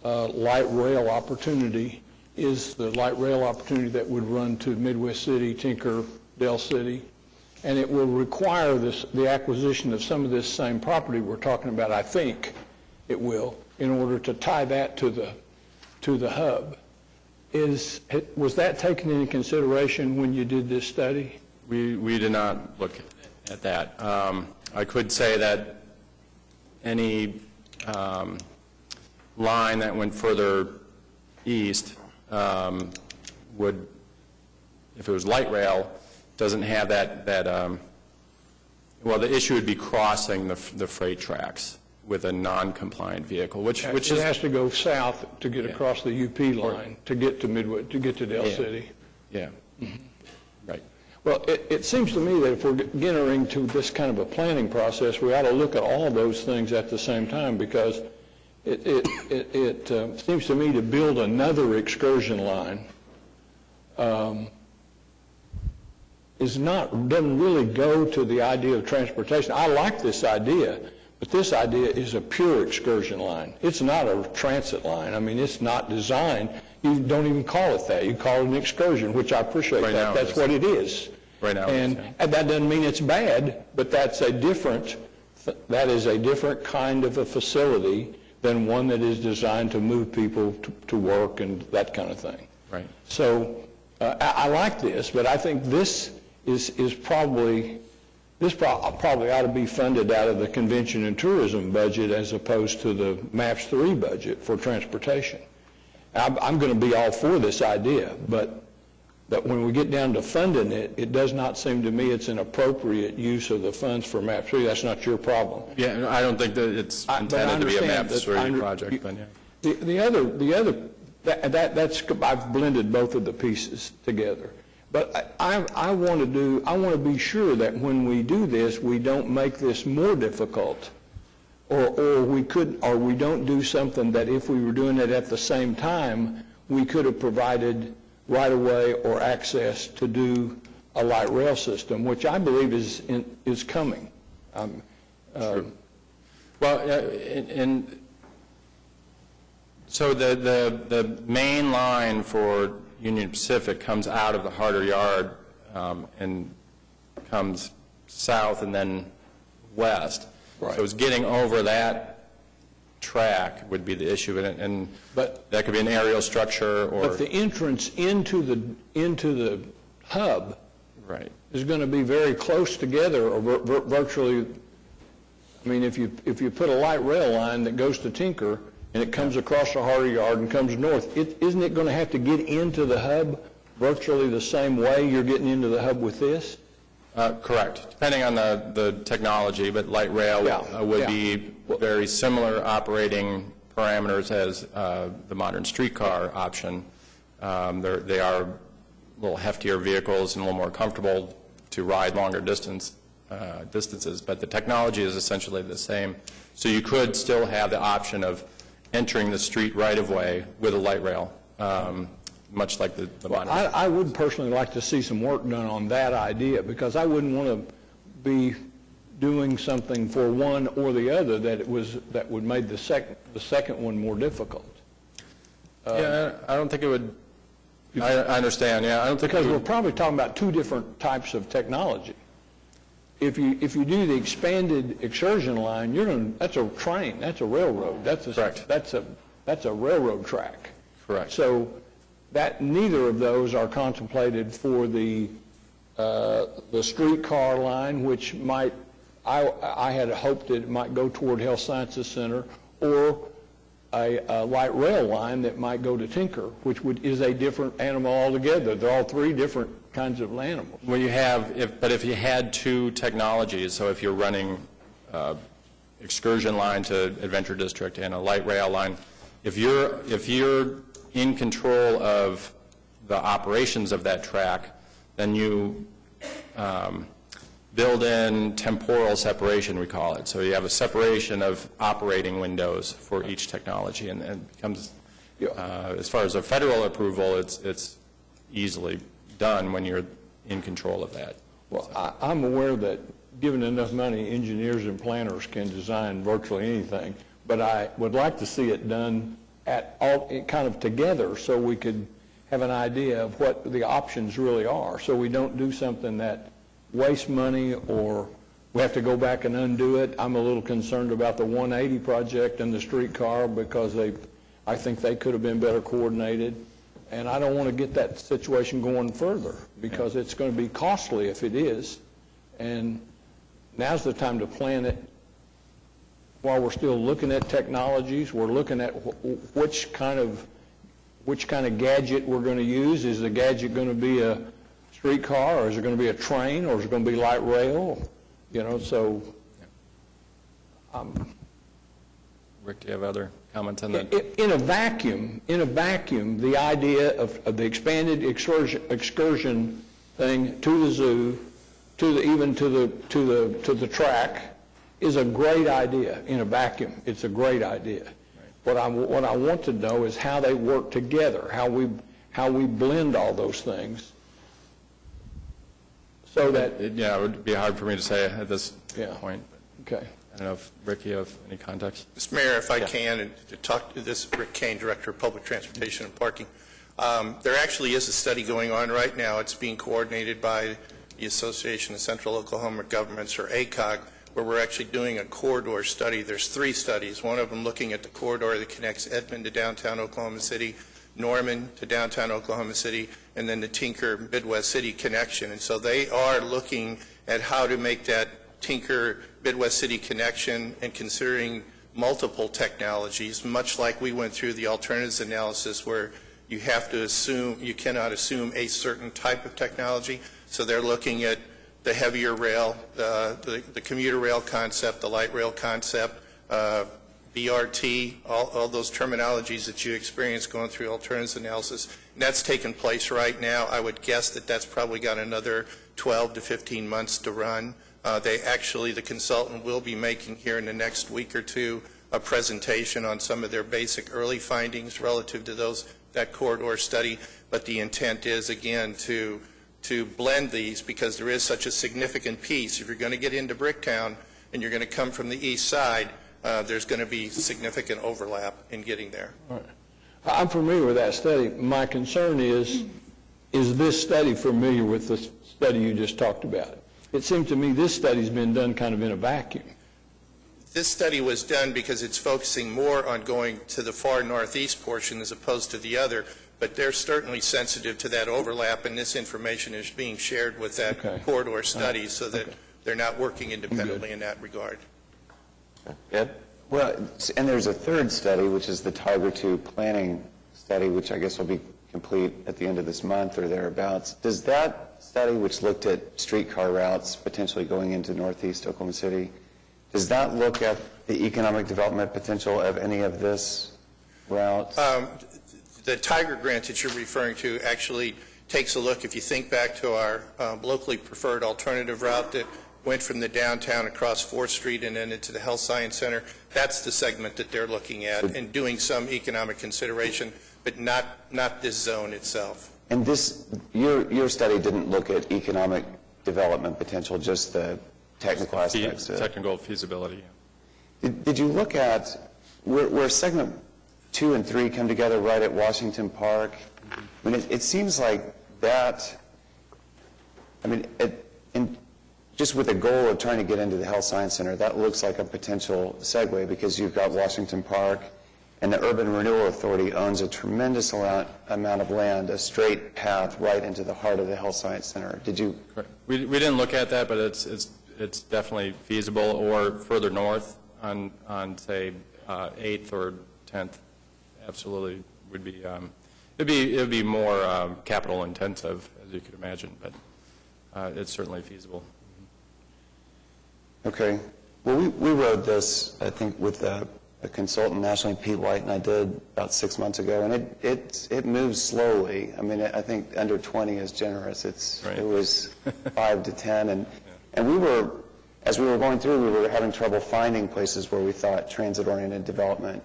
K: light rail opportunity is the light rail opportunity that would run to Midwest City, Tinker, Del City, and it will require the acquisition of some of this same property we're talking about, I think it will, in order to tie that to the hub. Was that taken into consideration when you did this study?
I: We did not look at that. I could say that any line that went further east would, if it was light rail, doesn't have that well, the issue would be crossing the freight tracks with a non-compliant vehicle, which
K: it has to go south to get across the UP line to get to Midway, to get to Del City.
I: Yeah. Right.
K: Well, it seems to me that if we're entering into this kind of a planning process, we ought to look at all those things at the same time, because it seems to me to build another excursion line doesn't really go to the idea of transportation. I like this idea, but this idea is a pure excursion line. It's not a transit line. I mean, it's not designed. You don't even call it that. You call it an excursion, which I appreciate.
I: Right now
K: That's what it is.
I: Right now.
K: And that doesn't mean it's bad, but that is a different kind of a facility than one that is designed to move people to work and that kind of thing.
I: Right.
K: So I like this, but I think this is probably ought to be funded out of the convention and tourism budget as opposed to the MAPS 3 budget for transportation. I'm going to be all for this idea, but when we get down to funding it, it does not seem to me it's an appropriate use of the funds for MAPS 3. That's not your problem.
I: Yeah, I don't think that it's intended to be a MAPS 3 project, but yeah.
K: The other I've blended both of the pieces together. But I want to be sure that when we do this, we don't make this more difficult, or we don't do something that if we were doing it at the same time, we could have provided right of way or access to do a light rail system, which I believe is coming.
I: True. Well, so the main line for Union Pacific comes out of the Harder Yard and comes south and then west.
K: Right.
I: So it's getting over that track would be the issue, but that could be an aerial structure or.
K: But the entrance into the hub,
I: right,
K: is going to be very close together, or virtually. I mean, if you put a light rail line that goes to Tinker and it comes across the Harder Yard and comes north, isn't it going to have to get into the hub virtually the same way you're getting into the hub with this?
I: Correct, depending on the technology, but light rail would be very similar operating parameters as the modern streetcar option. They are a little heftier vehicles and a little more comfortable to ride longer distances, but the technology is essentially the same. So you could still have the option of entering the street right-of-way with a light rail, much like the modern.
K: I would personally like to see some work done on that idea, because I wouldn't want to be doing something for one or the other that would make the second one more difficult.
I: Yeah, I don't think it would. I understand. Yeah, I don't think
K: because we're probably talking about two different types of technology. If you do the expanded excursion line, that's a train, that's a railroad,
I: correct.
K: That's a railroad track.
I: Correct.
K: So that neither of those are contemplated for the streetcar line, which might I had hoped that it might go toward Health Sciences Center, or a light rail line that might go to Tinker, which is a different animal altogether. They're all three different kinds of animals.
I: Well, if you had two technologies, so if you're running excursion line to Adventure District and a light rail line, if you're in control of the operations of that track, then you build in temporal separation, we call it. So you have a separation of operating windows for each technology, and it becomes, as far as a federal approval, it's easily done when you're in control of that.
K: Well, I'm aware that given enough money, engineers and planners can design virtually anything, but I would like to see it done at all kind of together, so we could have an idea of what the options really are, so we don't do something that wastes money or we have to go back and undo it. I'm a little concerned about the 180 project and the streetcar because I think they could have been better coordinated. And I don't want to get that situation going further because it's going to be costly if it is. And now's the time to plan it while we're still looking at technologies. We're looking at which kind of gadget we're going to use. Is the gadget going to be a streetcar, or is it going to be a train, or is it going to be light rail? You know, so.
I: Rick, do you have other comments on that?
K: In a vacuum, the idea of the expanded excursion thing to the zoo, even to the track, is a great idea. In a vacuum, it's a great idea. What I want to know is how they work together, how we blend all those things, so that
I: it would be hard for me to say at this point.
K: Okay.
I: I don't know if, Rick, you have any context?
L: Mr. Mayor, if I can, and to talk to this, Rick Kane, Director of Public Transportation and Parking. There actually is a study going on right now. It's being coordinated by the Association of Central Oklahoma Governments, or ACOG, where we're actually doing a corridor study. There's 3 studies, one of them looking at the corridor that connects Edmond to downtown Oklahoma City, Norman to downtown Oklahoma City, and then the Tinker Midwest City connection. And so they are looking at how to make that Tinker Midwest City connection and considering multiple technologies, much like we went through the alternatives analysis where you have to assume, you cannot assume a certain type of technology. So they're looking at the heavier rail, the commuter rail concept, the light rail concept, BRT, all those terminologies that you experience going through alternatives analysis. And that's taking place right now. I would guess that that's probably got another 12 to 15 months to run. The consultant will be making here in the next week or two a presentation on some of their basic early findings relative to that corridor study. But the intent is, again, to blend these because there is such a significant piece. If you're going to get into Bricktown and you're going to come from the east side, there's going to be significant overlap in getting there.
K: All right. I'm familiar with that study. My concern is this study familiar with the study you just talked about? It seems to me this study's been done kind of in a vacuum.
L: This study was done because it's focusing more on going to the far northeast portion as opposed to the other, but they're certainly sensitive to that overlap, and this information is being shared with that corridor study so that they're not working independently in that regard.
A: Ed?
M: Well, and there's a third study, which is the Tiger II planning study, which I guess will be complete at the end of this month or thereabouts. Does that study, which looked at streetcar routes potentially going into northeast Oklahoma City, does that look at the economic development potential of any of this route?
L: The Tiger grant that you're referring to actually takes a look, if you think back to our locally preferred alternative route that went from the downtown across 4th Street and then into the Health Science Center, that's the segment that they're looking at and doing some economic consideration, but not this zone itself.
M: And your study didn't look at economic development potential, just the technical aspects?
I: Technical feasibility.
M: Did you look at where segment 2 and 3 come together right at Washington Park? I mean, it seems like that, I mean, just with the goal of trying to get into the Health Science Center, that looks like a potential segue because you've got Washington Park, and the Urban Renewal Authority owns a tremendous amount of land, a straight path right into the heart of the Health Science Center. Did you?
I: We didn't look at that, but it's definitely feasible, or further north on say 8th or 10th. Absolutely would be. It would be more capital intensive, as you could imagine, but it's certainly feasible.
M: Okay. Well, we rode this, I think, with a consultant nationally, Pete White, and I did about 6 months ago, and it moves slowly. I mean, I think under 20 is generous. It was 5 to 10, and we were, as we were going through, we were having trouble finding places where we thought transit-oriented development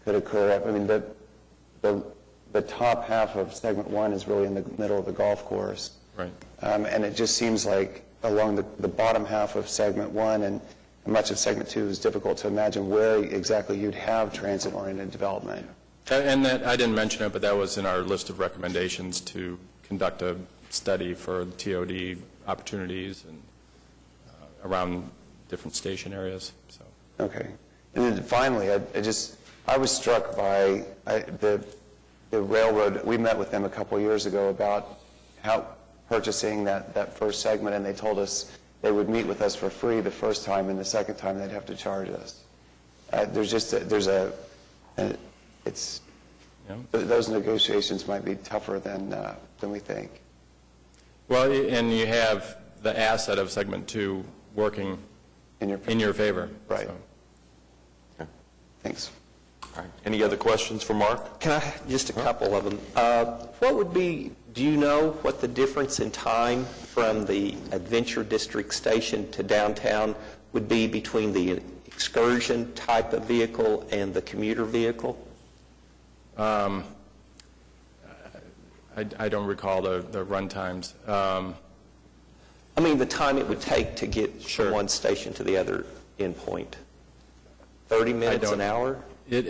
M: could occur. I mean, the top half of segment 1 is really in the middle of the golf course,
I: right?
M: And it just seems like along the bottom half of segment 1 and much of segment 2 is difficult to imagine where exactly you'd have transit-oriented development.
I: And that, I didn't mention it, but that was in our list of recommendations to conduct a study for TOD opportunities and around different station areas. So.
M: Okay. And then finally, I was struck by the railroad. We met with them a couple years ago about how purchasing that first segment, and they told us they would meet with us for free the first time, and the second time they'd have to charge us. Those negotiations might be tougher than we think.
I: Well, and you have the asset of segment 2 working in your favor.
M: Right.
I: So.
A: Okay.
M: Thanks.
A: All right. Any other questions for Mark?
B: Can I, just a couple of them. What would be, do you know what the difference in time from the Adventure District station to downtown would be between the excursion type of vehicle and the commuter vehicle?
I: I don't recall the run times.
B: I mean, the time it would take to get from one station to the other endpoint. 30 minutes, an hour?
I: It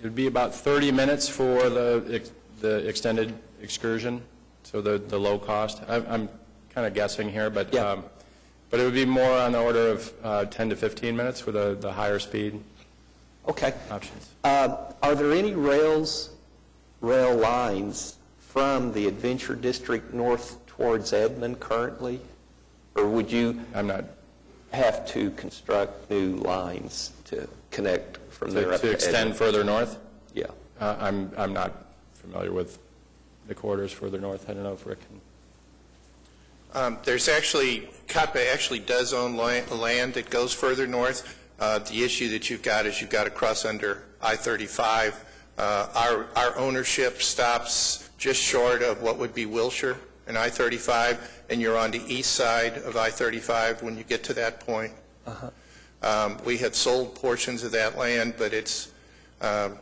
I: would be about 30 minutes for the extended excursion, so the low cost. I'm kind of guessing here, but it would be more on the order of 10 to 15 minutes for the higher speed options.
B: Are there any rail lines from the Adventure District north towards Edmond currently? Or would you have to construct new lines to connect from there up to
I: extend
B: Edmond?
I: further north?
B: Yeah.
I: I'm not familiar with the corridors further north. I don't know if Rick can.
L: COTBA actually does own land that goes further north. The issue that you've got is you've got to cross under I-35. Our ownership stops just short of what would be Wilshire and I-35, and you're on the east side of I-35 when you get to that point. We have sold portions of that land, but it's,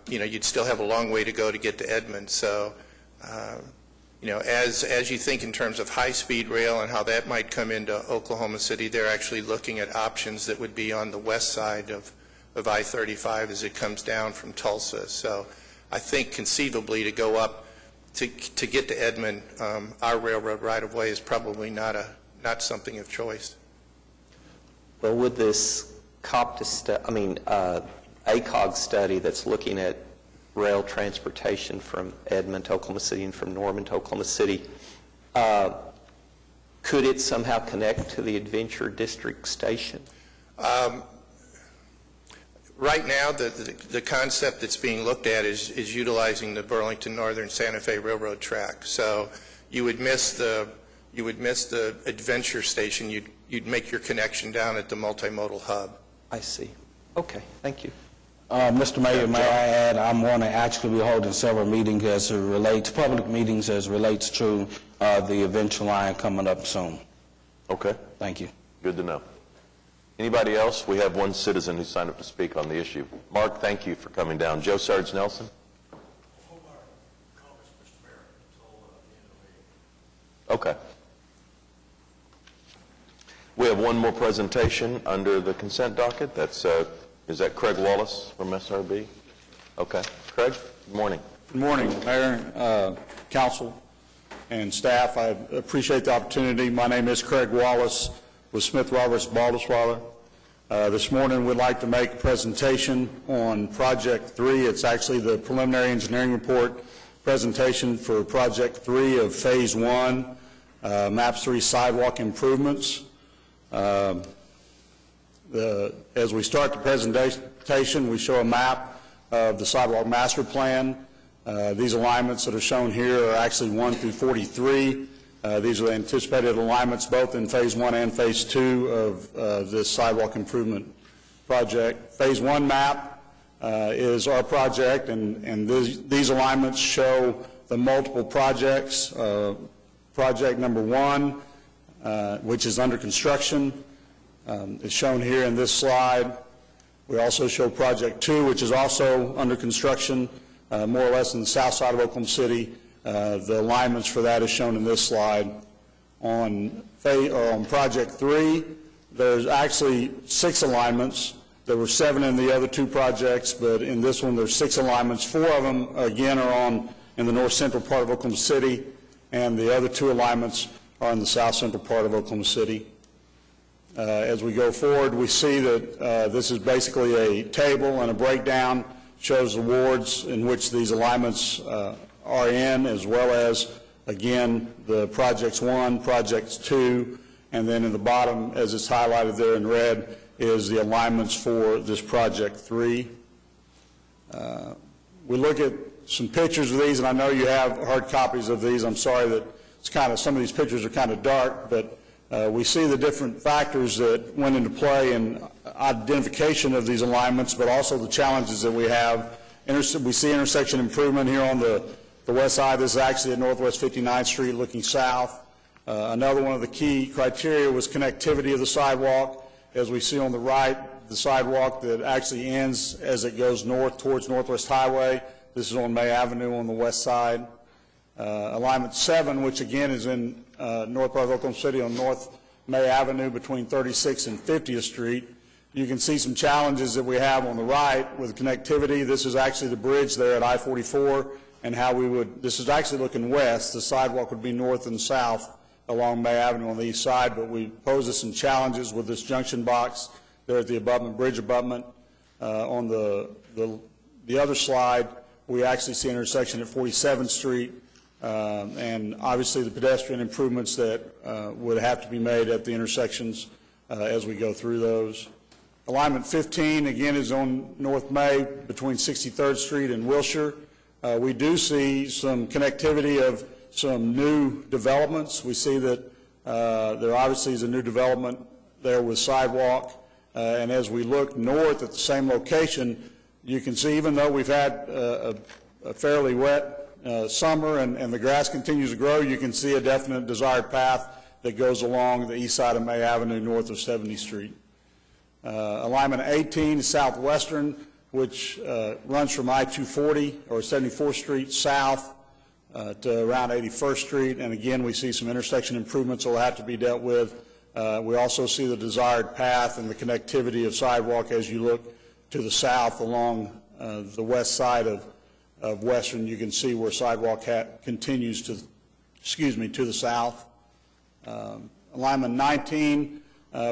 L: you'd still have a long way to go to get to Edmond. So, as you think in terms of high-speed rail and how that might come into Oklahoma City, they're actually looking at options that would be on the west side of I-35 as it comes down from Tulsa. So I think conceivably to go up to get to Edmond, our railroad right-of-way is probably not something of choice.
B: Well, with this ACOG study that's looking at rail transportation from Edmond to Oklahoma City and from Norman to Oklahoma City, could it somehow connect to the Adventure District station?
L: Right now, the concept that's being looked at is utilizing the Burlington Northern Santa Fe Railroad track. So you would miss the Adventure station. You'd make your connection down at the multimodal hub.
B: I see. Okay, thank you.
J: Mr. Mayor, may I add, I'm going to actually be holding several meetings as it relates, public meetings as relates to the Adventure line coming up soon.
A: Okay.
J: Thank you.
A: Good to know. Anybody else? We have one citizen who signed up to speak on the issue. Mark, thank you for coming down. Joe Sarge Nelson? Okay. We have one more presentation under the consent docket. That's, is that Craig Wallace from SRB? Okay. Craig, good morning.
N: Good morning, Mayor, Council, and staff. I appreciate the opportunity. My name is Craig Wallace with Smith Roberts Baldwin. This morning we'd like to make a presentation on Project 3. It's actually the preliminary engineering report presentation for Project 3 of Phase 1, MAPS 3 sidewalk improvements. As we start the presentation, we show a map of the sidewalk master plan. These alignments that are shown here are actually 1 through 43. These are the anticipated alignments both in Phase 1 and Phase 2 of this sidewalk improvement project. Phase 1 map is our project, and these alignments show the multiple projects. Project number 1, which is under construction, is shown here in this slide. We also show Project 2, which is also under construction, more or less in the south side of Oklahoma City. The alignments for that is shown in this slide. On Project 3, there's actually 6 alignments. There were 7 in the other 2 projects, but in this one, there's 6 alignments. 4 of them, again, are in the north central part of Oklahoma City, and the other 2 alignments are in the south central part of Oklahoma City. As we go forward, we see that this is basically a table and a breakdown, shows the wards in which these alignments are in, as well as, again, the projects 1, projects 2, and then in the bottom, as it's highlighted there in red, is the alignments for this project 3. We look at some pictures of these, and I know you have hard copies of these. I'm sorry that some of these pictures are kind of dark, but we see the different factors that went into play in identification of these alignments, but also the challenges that we have. We see intersection improvement here on the west side. This is actually at Northwest 59th Street looking south. Another one of the key criteria was connectivity of the sidewalk. As we see on the right, the sidewalk that actually ends as it goes north towards Northwest Highway. This is on May Avenue on the west side. Alignment 7, which again is in north part of Oklahoma City on North May Avenue between 36th and 50th Street. You can see some challenges that we have on the right with connectivity. This is actually the bridge there at I-44, and how this is actually looking west. The sidewalk would be north and south along May Avenue on the east side, but we pose some challenges with this junction box there at the bridge abutment. On the other slide, we actually see an intersection at 47th Street, and obviously the pedestrian improvements that would have to be made at the intersections as we go through those. Alignment 15, again, is on North May between 63rd Street and Wilshire. We do see some connectivity of some new developments. We see that there obviously is a new development there with sidewalk, and as we look north at the same location, you can see even though we've had a fairly wet summer and the grass continues to grow, you can see a definite desired path that goes along the east side of May Avenue north of 70th Street. Alignment 18 is southwestern, which runs from I-240 or 74th Street south to around 81st Street, and again we see some intersection improvements that will have to be dealt with. We also see the desired path and the connectivity of sidewalk as you look to the south along the west side of Western. You can see where sidewalk continues to the south. Alignment 19,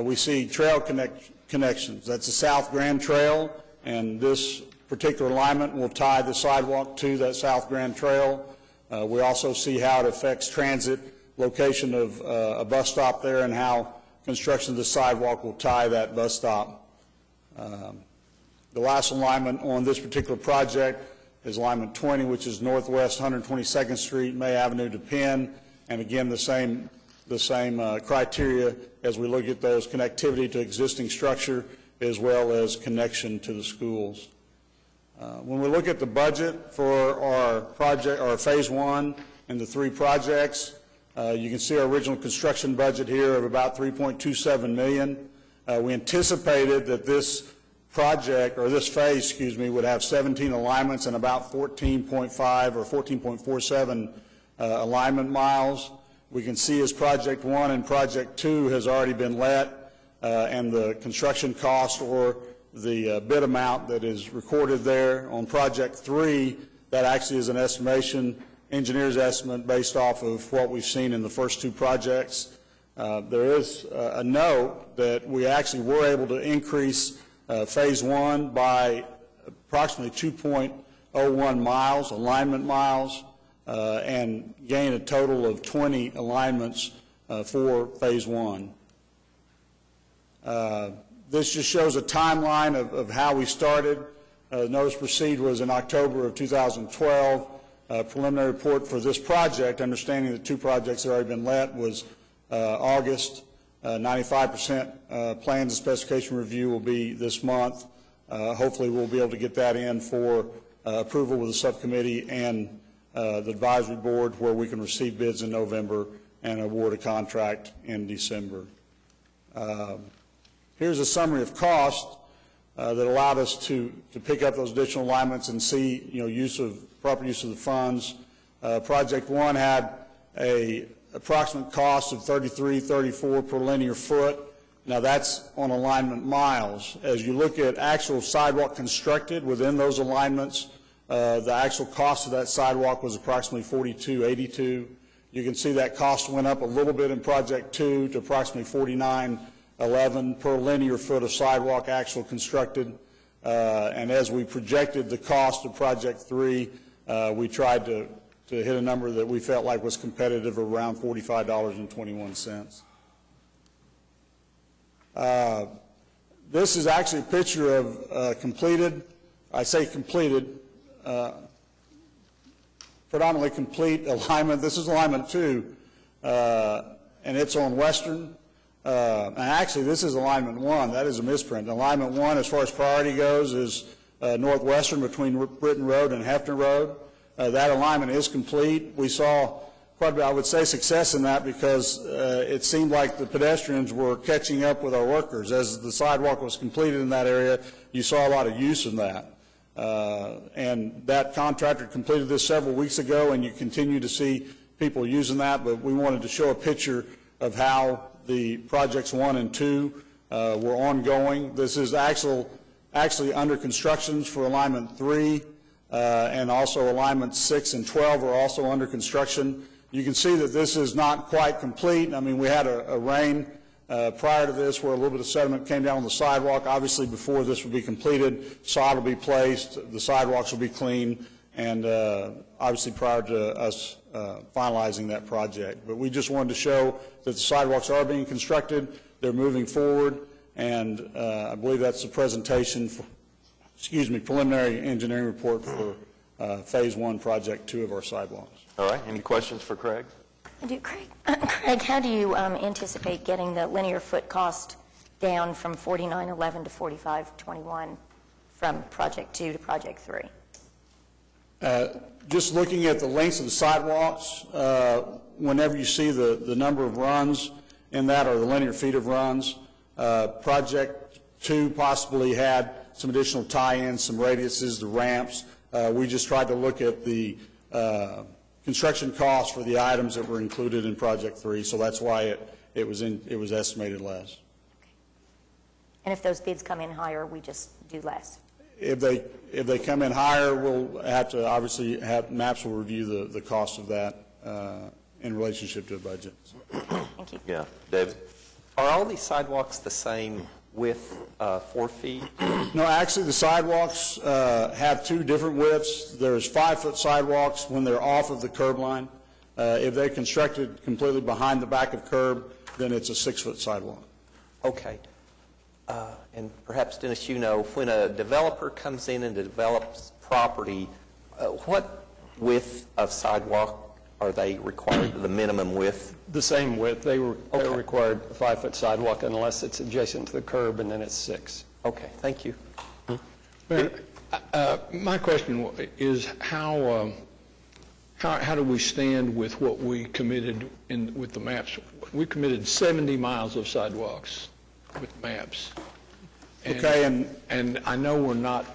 N: we see trail connections. That's the South Grand Trail, and this particular alignment will tie the sidewalk to that South Grand Trail. We also see how it affects transit, location of a bus stop there, and how construction of the sidewalk will tie that bus stop. The last alignment on this particular project is alignment 20, which is northwest 122nd Street, May Avenue to Penn, and again the same criteria as we look at those: connectivity to existing structure as well as connection to the schools. When we look at the budget for our phase 1 and the 3 projects, you can see our original construction budget here of about $3.27 million. We anticipated that this project, or this phase, would have 17 alignments and about 14.5 or 14.47 alignment miles. We can see as Project 1 and Project 2 has already been let, and the construction cost or the bid amount that is recorded there. On Project 3, that actually is an estimation, engineer's estimate based off of what we've seen in the first 2 projects. There is a note that we actually were able to increase phase 1 by approximately 2.01 miles, alignment miles, and gain a total of 20 alignments for phase 1. This just shows a timeline of how we started. Notice to proceed was in October of 2012. Preliminary report for this project, understanding the 2 projects that have already been let, was August. 95% plans and specification review will be this month. Hopefully we'll be able to get that in for approval with the subcommittee and the advisory board, where we can receive bids in November and award a contract in December. Here's a summary of cost that allowed us to pick up those additional alignments and see, proper use of the funds. Project 1 had a approximate cost of $33, $34 per linear foot. Now, that's on alignment miles. As you look at actual sidewalk constructed within those alignments, the actual cost of that sidewalk was approximately $42.82. You can see that cost went up a little bit in Project 2 to approximately $49.11 per linear foot of sidewalk actual constructed. And as we projected the cost of Project 3, we tried to hit a number that we felt like was competitive, around $45.21. This is actually a picture of completed, I say completed, predominantly complete alignment. This is alignment 2, and it's on Western. And actually, this is alignment 1. That is a misprint. Alignment 1, as far as priority goes, is Northwestern between Britton Road and Hefner Road. That alignment is complete. We saw quite a bit, I would say, success in that because it seemed like the pedestrians were catching up with our workers. As the sidewalk was completed in that area, you saw a lot of use in that. And that contractor completed this several weeks ago, and you continue to see people using that, but we wanted to show a picture of how the projects 1 and 2 were ongoing. This is actually under construction for alignment 3, and also alignments 6 and 12 are also under construction. You can see that this is not quite complete. I mean, we had a rain prior to this where a little bit of sediment came down on the sidewalk. Obviously, before this would be completed, sod will be placed, the sidewalks will be cleaned, and obviously prior to us finalizing that project. But we just wanted to show that the sidewalks are being constructed, they're moving forward, and I believe that's the presentation for, preliminary engineering report for Phase 1, Project 2 of our sidewalks.
B: All right, any questions for Craig?
G: Craig, how do you anticipate getting the linear foot cost down from $49.11 to $45.21 from Project 2 to Project 3?
N: Just looking at the lengths of the sidewalks, whenever you see the number of runs in that or the linear feet of runs, Project 2 possibly had some additional tie-ins, some radiuses, the ramps. We just tried to look at the construction costs for the items that were included in Project 3, so that's why it was estimated less.
G: And if those bids come in higher, we just do less?
N: If they come in higher, we'll have to obviously have MAPS will review the cost of that in relationship to the budget.
G: Thank you.
B: Yeah, David?
O: Are all these sidewalks the same width, 4 feet?
N: No, actually the sidewalks have 2 different widths. There's 5-foot sidewalks when they're off of the curb line. If they're constructed completely behind the back of curb, then it's a 6-foot sidewalk.
O: Okay. And perhaps, Dennis, you know, when a developer comes in and develops property, what width of sidewalk are they required, the minimum width?
K: The same width. They required a 5-foot sidewalk unless it's adjacent to the curb, and then it's 6.
O: Okay, thank you.
K: Mayor, my question is how do we stand with what we committed with the MAPS? We committed 70 miles of sidewalks with MAPS. And I know we're not,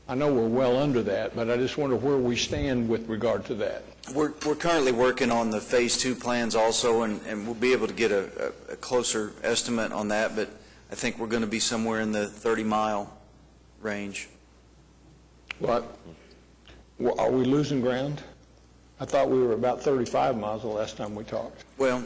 K: I know we're well under that, but I just wonder where we stand with regard to that.
P: We're currently working on the Phase 2 plans also, and we'll be able to get a closer estimate on that, but I think we're going to be somewhere in the 30-mile range.
K: What? Are we losing ground? I thought we were about 35 miles the last time we talked.
P: Well,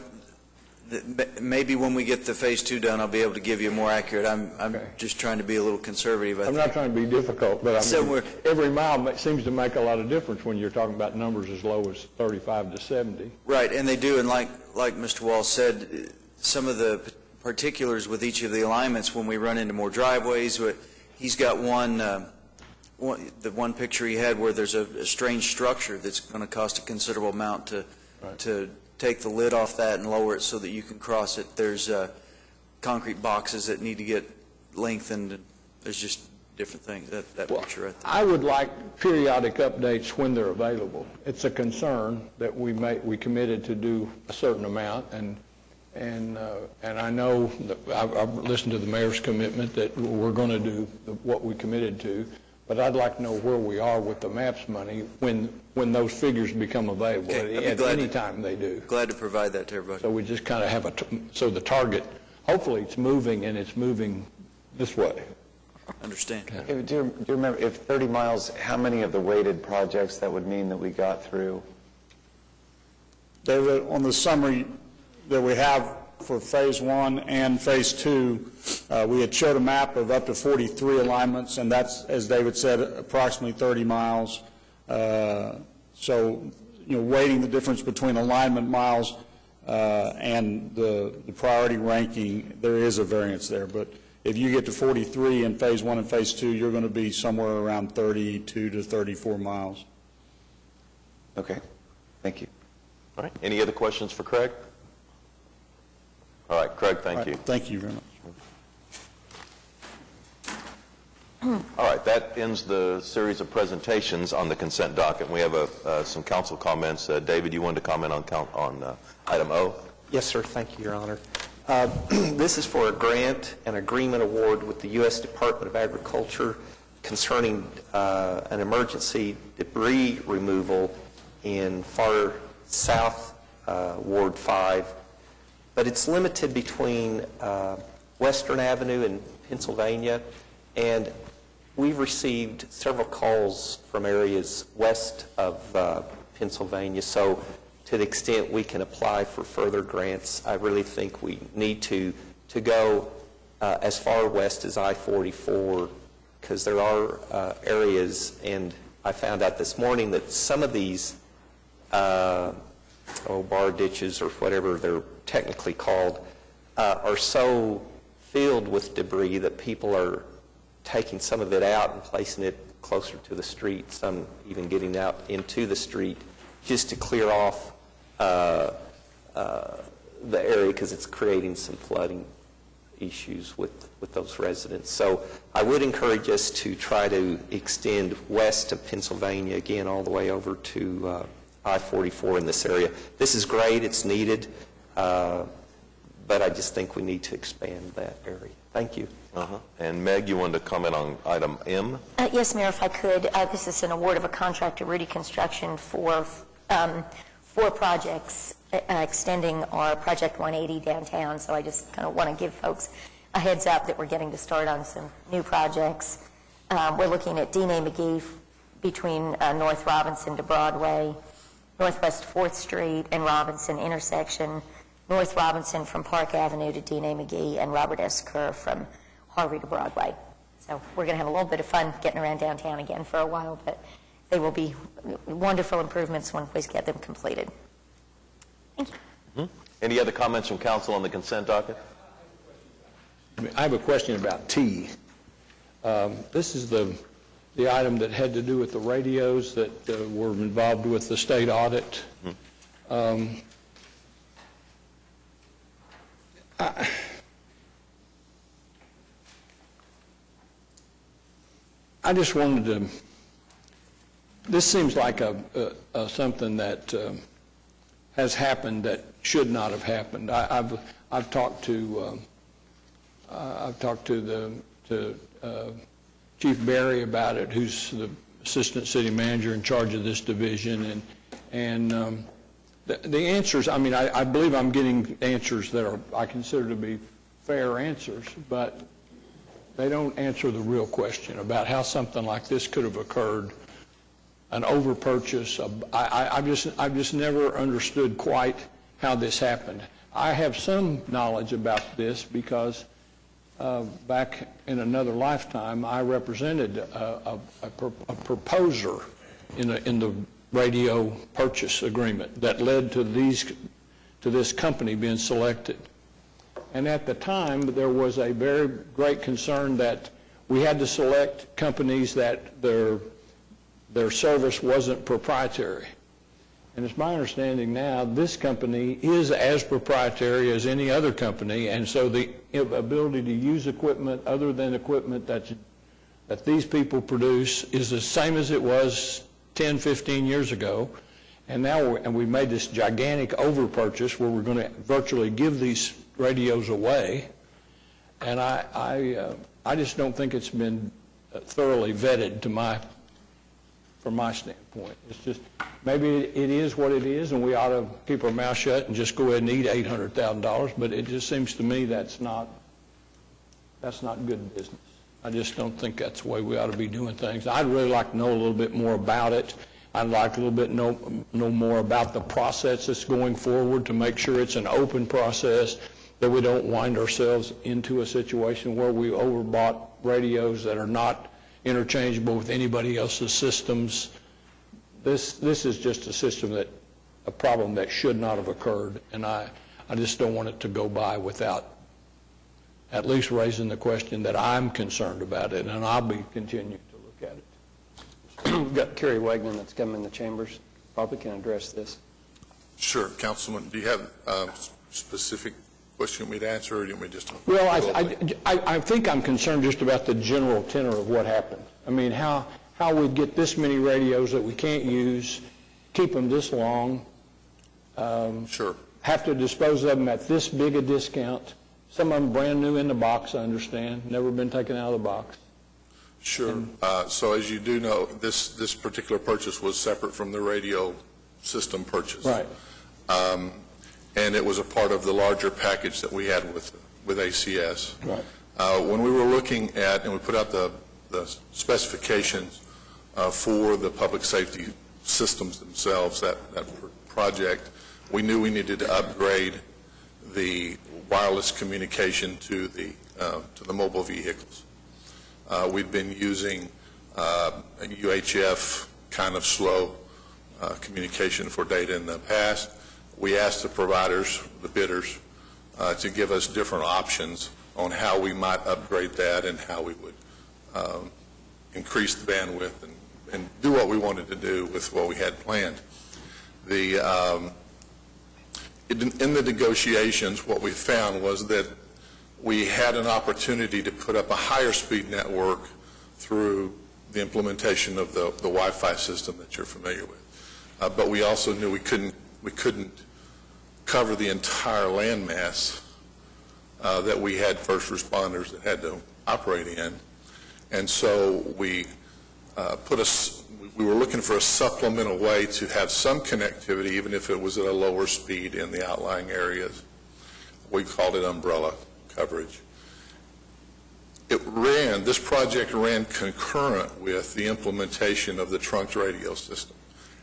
P: maybe when we get the Phase 2 done, I'll be able to give you more accurate. I'm just trying to be a little conservative.
K: I'm not trying to be difficult, but I mean, every mile seems to make a lot of difference when you're talking about numbers as low as 35 to 70.
P: Right, and they do, and like Mr. Wall said, some of the particulars with each of the alignments when we run into more driveways. He's got the one picture he had where there's a strange structure that's going to cost a considerable amount to take the lid off that and lower it so that you can cross it. There's concrete boxes that need to get lengthened. There's just different things. That picture right there. I
K: would like periodic updates when they're available. It's a concern that we committed to do a certain amount, and I know that I've listened to the mayor's commitment that we're going to do what we committed to. But I'd like to know where we are with the MAPS money when those figures become available, at any time they do.
P: Glad to provide that to everybody.
K: So we just kind of have so the target hopefully it's moving, and it's moving this way.
P: Understand.
M: Do you remember, if 30 miles, how many of the weighted projects that would mean that we got through?
N: David, on the summary that we have for Phase 1 and Phase 2, we had showed a map of up to 43 alignments, and that's, as David said, approximately 30 miles. So, weighting the difference between alignment miles and the priority ranking, there is a variance there. But if you get to 43 in Phase 1 and Phase 2, you're going to be somewhere around 32 to 34 miles.
M: Okay, thank you.
A: All right, any other questions for Craig? All right, Craig, thank you.
N: Thank you very much.
A: All right, that ends the series of presentations on the consent docket. We have some council comments. David, you wanted to comment on item O?
O: Yes, sir. Thank you, Your Honor. This is for a grant and agreement award with the U.S. Department of Agriculture concerning an emergency debris removal in far south Ward 5. But it's limited between Western Avenue and Pennsylvania, and we've received several calls from areas west of Pennsylvania. So to the extent we can apply for further grants, I really think we need to go as far west as I-44, because there are areas, and I found out this morning that some of these bar ditches or whatever they're technically called are so filled with debris that people are taking some of it out and placing it closer to the street, some even getting out into the street just to clear off the area, because it's creating some flooding issues with those residents. So I would encourage us to try to extend west of Pennsylvania, again, all the way over to I-44 in this area. This is great, it's needed, but I just think we need to expand that area. Thank you.
A: And Meg, you wanted to comment on item M?
G: Yes, Mayor, if I could. This is an award of a contract to Rudy Construction for 4 projects extending our Project 180 downtown. So I just kind of want to give folks a heads up that we're getting to start on some new projects. We're looking at Dean A. McGee between North Robinson to Broadway, Northwest 4th Street and Robinson intersection, North Robinson from Park Avenue to Dean A. McGee, and Robert S. Kerr from Harvey to Broadway. So we're going to have a little bit of fun getting around downtown again for a while, but they will be wonderful improvements when we get them completed. Thank you.
A: Any other comments from council on the consent docket?
K: I have a question about T. This is the item that had to do with the radios that were involved with the state audit. I just wanted to, this seems like something that has happened that should not have happened. I've talked to Chief Barry about it, who's the assistant city manager in charge of this division, and the answers, I mean, I believe I'm getting answers that I consider to be fair answers, but they don't answer the real question about how something like this could have occurred, an overpurchase. I've just never understood quite how this happened. I have some knowledge about this because back in another lifetime, I represented a proposer in the radio purchase agreement that led to this company being selected. And at the time, there was a very great concern that we had to select companies that their service wasn't proprietary. And it's my understanding now this company is as proprietary as any other company, and so the ability to use equipment other than equipment that these people produce is the same as it was 10, 15 years ago. And now we made this gigantic overpurchase where we're going to virtually give these radios away. And I just don't think it's been thoroughly vetted to my from my standpoint. It's just, maybe it is what it is, and we ought to keep our mouth shut and just go ahead and eat $800,000, but it just seems to me that's not good business. I just don't think that's the way we ought to be doing things. I'd really like to know a little bit more about it. I'd like a little bit know more about the process that's going forward to make sure it's an open process, that we don't wind ourselves into a situation where we overbought radios that are not interchangeable with anybody else's systems. This is just a problem that should not have occurred, and I just don't want it to go by without at least raising the question that I'm concerned about it, and I'll be continuing to look at it.
Q: We've got Kerry Wegman that's come in the chambers, probably can address this.
R: Sure. Councilman, do you have a specific question you want me to answer, or do you want me just to...
K: Well, I think I'm concerned just about the general tenor of what happened. I mean, how we get this many radios that we can't use, keep them this long,
R: sure,
K: have to dispose of them at this big a discount. Some of them brand new in the box, I understand, never been taken out of the box.
R: Sure. So as you do know, this particular purchase was separate from the radio system purchase.
K: Right.
R: And it was a part of the larger package that we had with ACS.
K: Right.
R: When we were looking at, and we put out the specifications for the public safety systems themselves, that project, we knew we needed to upgrade the wireless communication to the mobile vehicles. We've been using a UHF kind of slow communication for data in the past. We asked the providers, the bidders, to give us different options on how we might upgrade that and how we would increase the bandwidth and do what we wanted to do with what we had planned. In the negotiations, what we found was that we had an opportunity to put up a higher speed network through the implementation of the Wi-Fi system that you're familiar with. But we also knew we couldn't cover the entire landmass that we had first responders that had to operate in. And so we were looking for a supplemental way to have some connectivity, even if it was at a lower speed in the outlying areas. We called it umbrella coverage. This project ran concurrent with the implementation of the trunked radio system.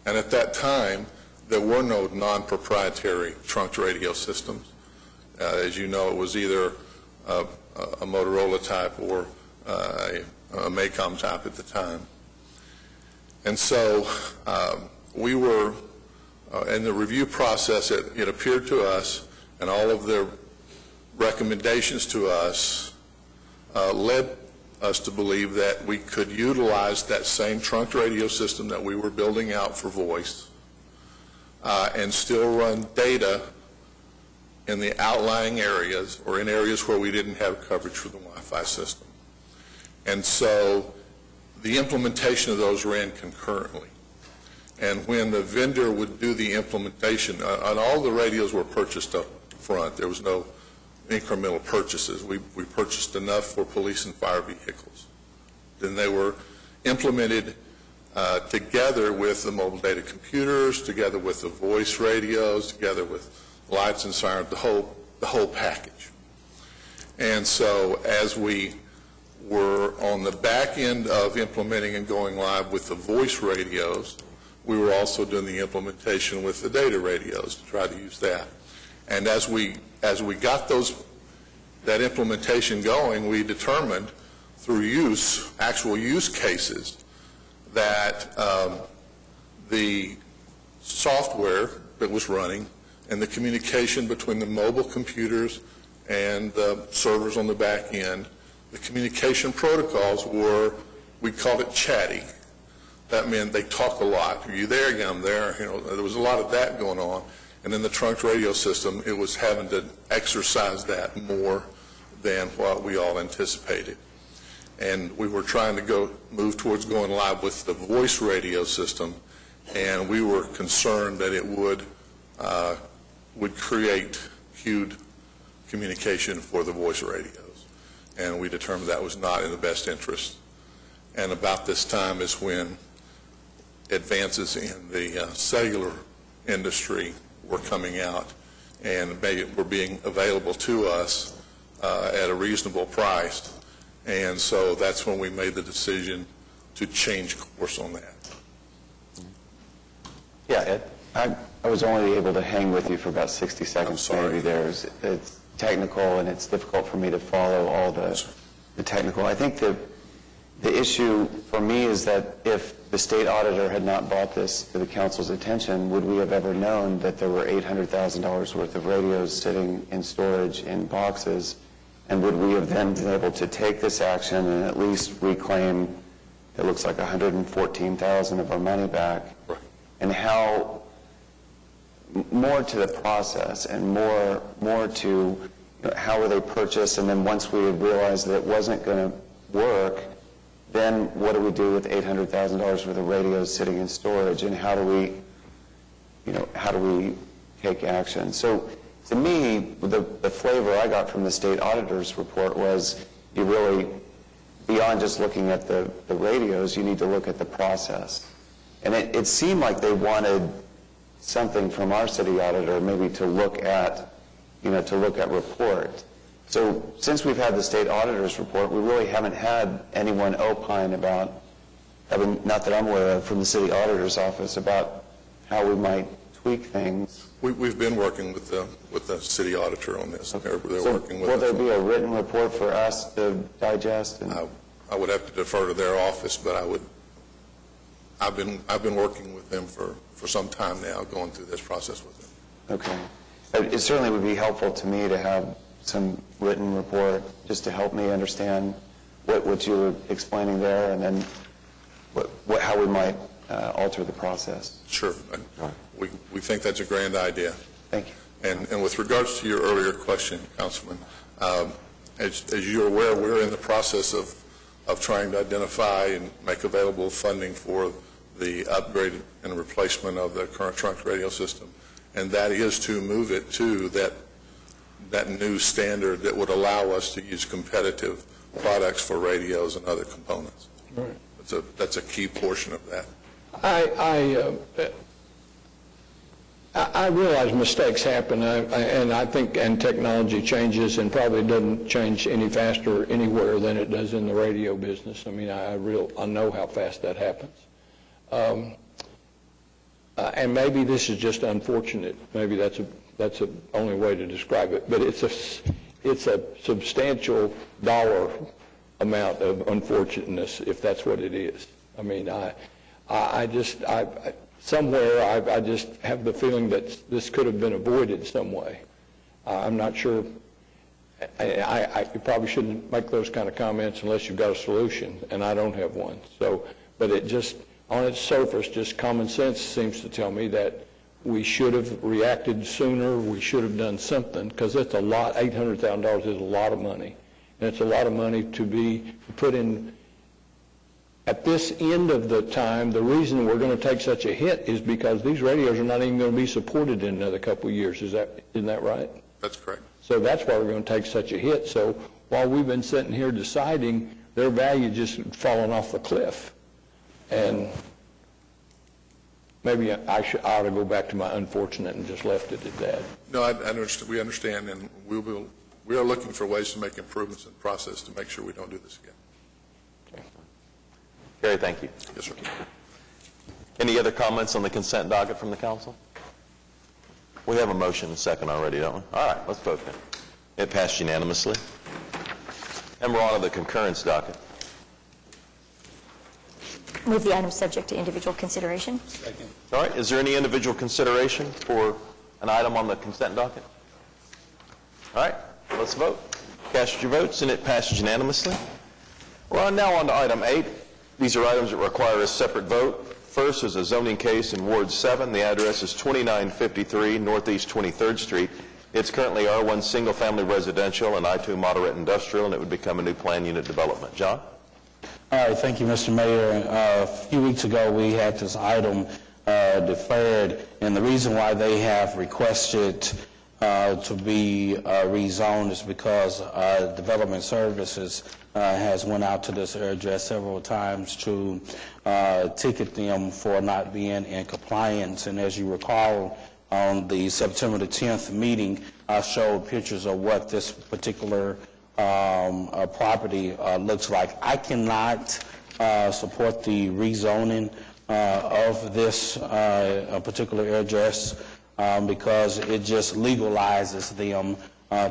R: And at that time, there were no non-proprietary trunked radio systems. As you know, it was either a Motorola type or a Macom type at the time. And so we were, in the review process, it appeared to us, and all of the recommendations to us led us to believe that we could utilize that same trunked radio system that we were building out for voice and still run data in the outlying areas or in areas where we didn't have coverage for the Wi-Fi system. And so the implementation of those ran concurrently. And when the vendor would do the implementation, and all the radios were purchased up front, there was no incremental purchases. We purchased enough for police and fire vehicles. Then they were implemented together with the mobile data computers, together with the voice radios, together with lights and sirens, the whole package. And so as we were on the back end of implementing and going live with the voice radios, we were also doing the implementation with the data radios to try to use that. And as we got that implementation going, we determined through actual use cases, that the software that was running and the communication between the mobile computers and the servers on the back end, the communication protocols were, we called it chatty. That meant they talked a lot. Are you there? Yeah, I'm there. There was a lot of that going on. And in the trunked radio system, it was having to exercise that more than what we all anticipated. And we were trying to move towards going live with the voice radio system, and we were concerned that it would create queued communication for the voice radios. And we determined that was not in the best interest. And about this time is when advances in the cellular industry were coming out and were being available to us at a reasonable price. And so that's when we made the decision to change course on that.
A: Yeah, Ed?
M: I was only able to hang with you for about 60 seconds.
R: sorry.
M: Maybe it's technical, and it's difficult for me to follow all the technical. I think the issue for me is that if the state auditor had not brought this to the council's attention, would we have ever known that there were $800,000 worth of radios sitting in storage in boxes? And would we have then been able to take this action and at least reclaim, it looks like $114,000 of our money back?
R: Right.
M: And how, more to the process and more to how were they purchased, and then once we realized that it wasn't going to work, then what do we do with $800,000 worth of radios sitting in storage, and how do we take action? So to me, the flavor I got from the state auditor's report was you really, beyond just looking at the radios, you need to look at the process. And it seemed like they wanted something from our city auditor maybe to look at, report. So since we've had the state auditor's report, we really haven't had anyone opine about, not that I'm aware of, from the city auditor's office about how we might tweak things.
R: We've been working with the city auditor on this. They're working with
M: Will
R: us.
M: there be a written report for us to digest?
R: I would have to defer to their office, but I've been working with them for some time now, going through this process with them.
M: Okay. It certainly would be helpful to me to have some written report just to help me understand what you were explaining there, and then how we might alter the process.
R: Sure. We think that's a grand idea.
M: Thank you.
R: And with regards to your earlier question, Councilman, as you're aware, we're in the process of trying to identify and make available funding for the upgrade and replacement of the current trunk radio system. And that is to move it to that new standard that would allow us to use competitive products for radios and other components.
K: Right.
R: That's a key portion of that.
K: I realize mistakes happen, and I think technology changes and probably doesn't change any faster anywhere than it does in the radio business. I mean, I know how fast that happens. And maybe this is just unfortunate. Maybe that's the only way to describe it. But it's a substantial dollar amount of unfortunateness, if that's what it is. I mean, I just have the feeling that this could have been avoided some way. I'm not sure. You probably shouldn't make those kind of comments unless you've got a solution, and I don't have one. So, but it just, on its surface, just common sense seems to tell me that we should have reacted sooner. We should have done something, because it's a lot. $800,000 is a lot of money, and it's a lot of money to be put in. At this end of the time, the reason we're going to take such a hit is because these radios are not even going to be supported in another couple of years. Isn't that right?
R: That's correct.
K: So that's why we're going to take such a hit. So while we've been sitting here deciding, their value just fallen off the cliff. And maybe I ought to go back to my unfortunate and just left it at that.
R: No, we understand, and we are looking for ways to make improvements in the process to make sure we don't do this again.
A: Gary, thank you.
R: Yes, sir.
A: Any other comments on the consent docket from the council? We have a motion and a second already, don't we? All right, let's vote then. It passed unanimously. And we're on to the concurrence docket.
G: Move the item subject to individual consideration.
N: Second.
A: All right, is there any individual consideration for an item on the consent docket? All right, let's vote. Cast your votes, and it passes unanimously. We're now on to item 8. These are items that require a separate vote. First is a zoning case in Ward 7. The address is 2953 Northeast 23rd Street. It's currently R1 single-family residential and I2 moderate industrial, and it would become a new plan unit development. John?
J: All right, thank you, Mr. Mayor. A few weeks ago, we had this item deferred, and the reason why they have requested to be rezoned is because Development Services has went out to this address several times to ticket them for not being in compliance. And as you recall, on the September the 10th meeting, I showed pictures of what this particular property looks like. I cannot support the rezoning of this particular address because it just legalizes them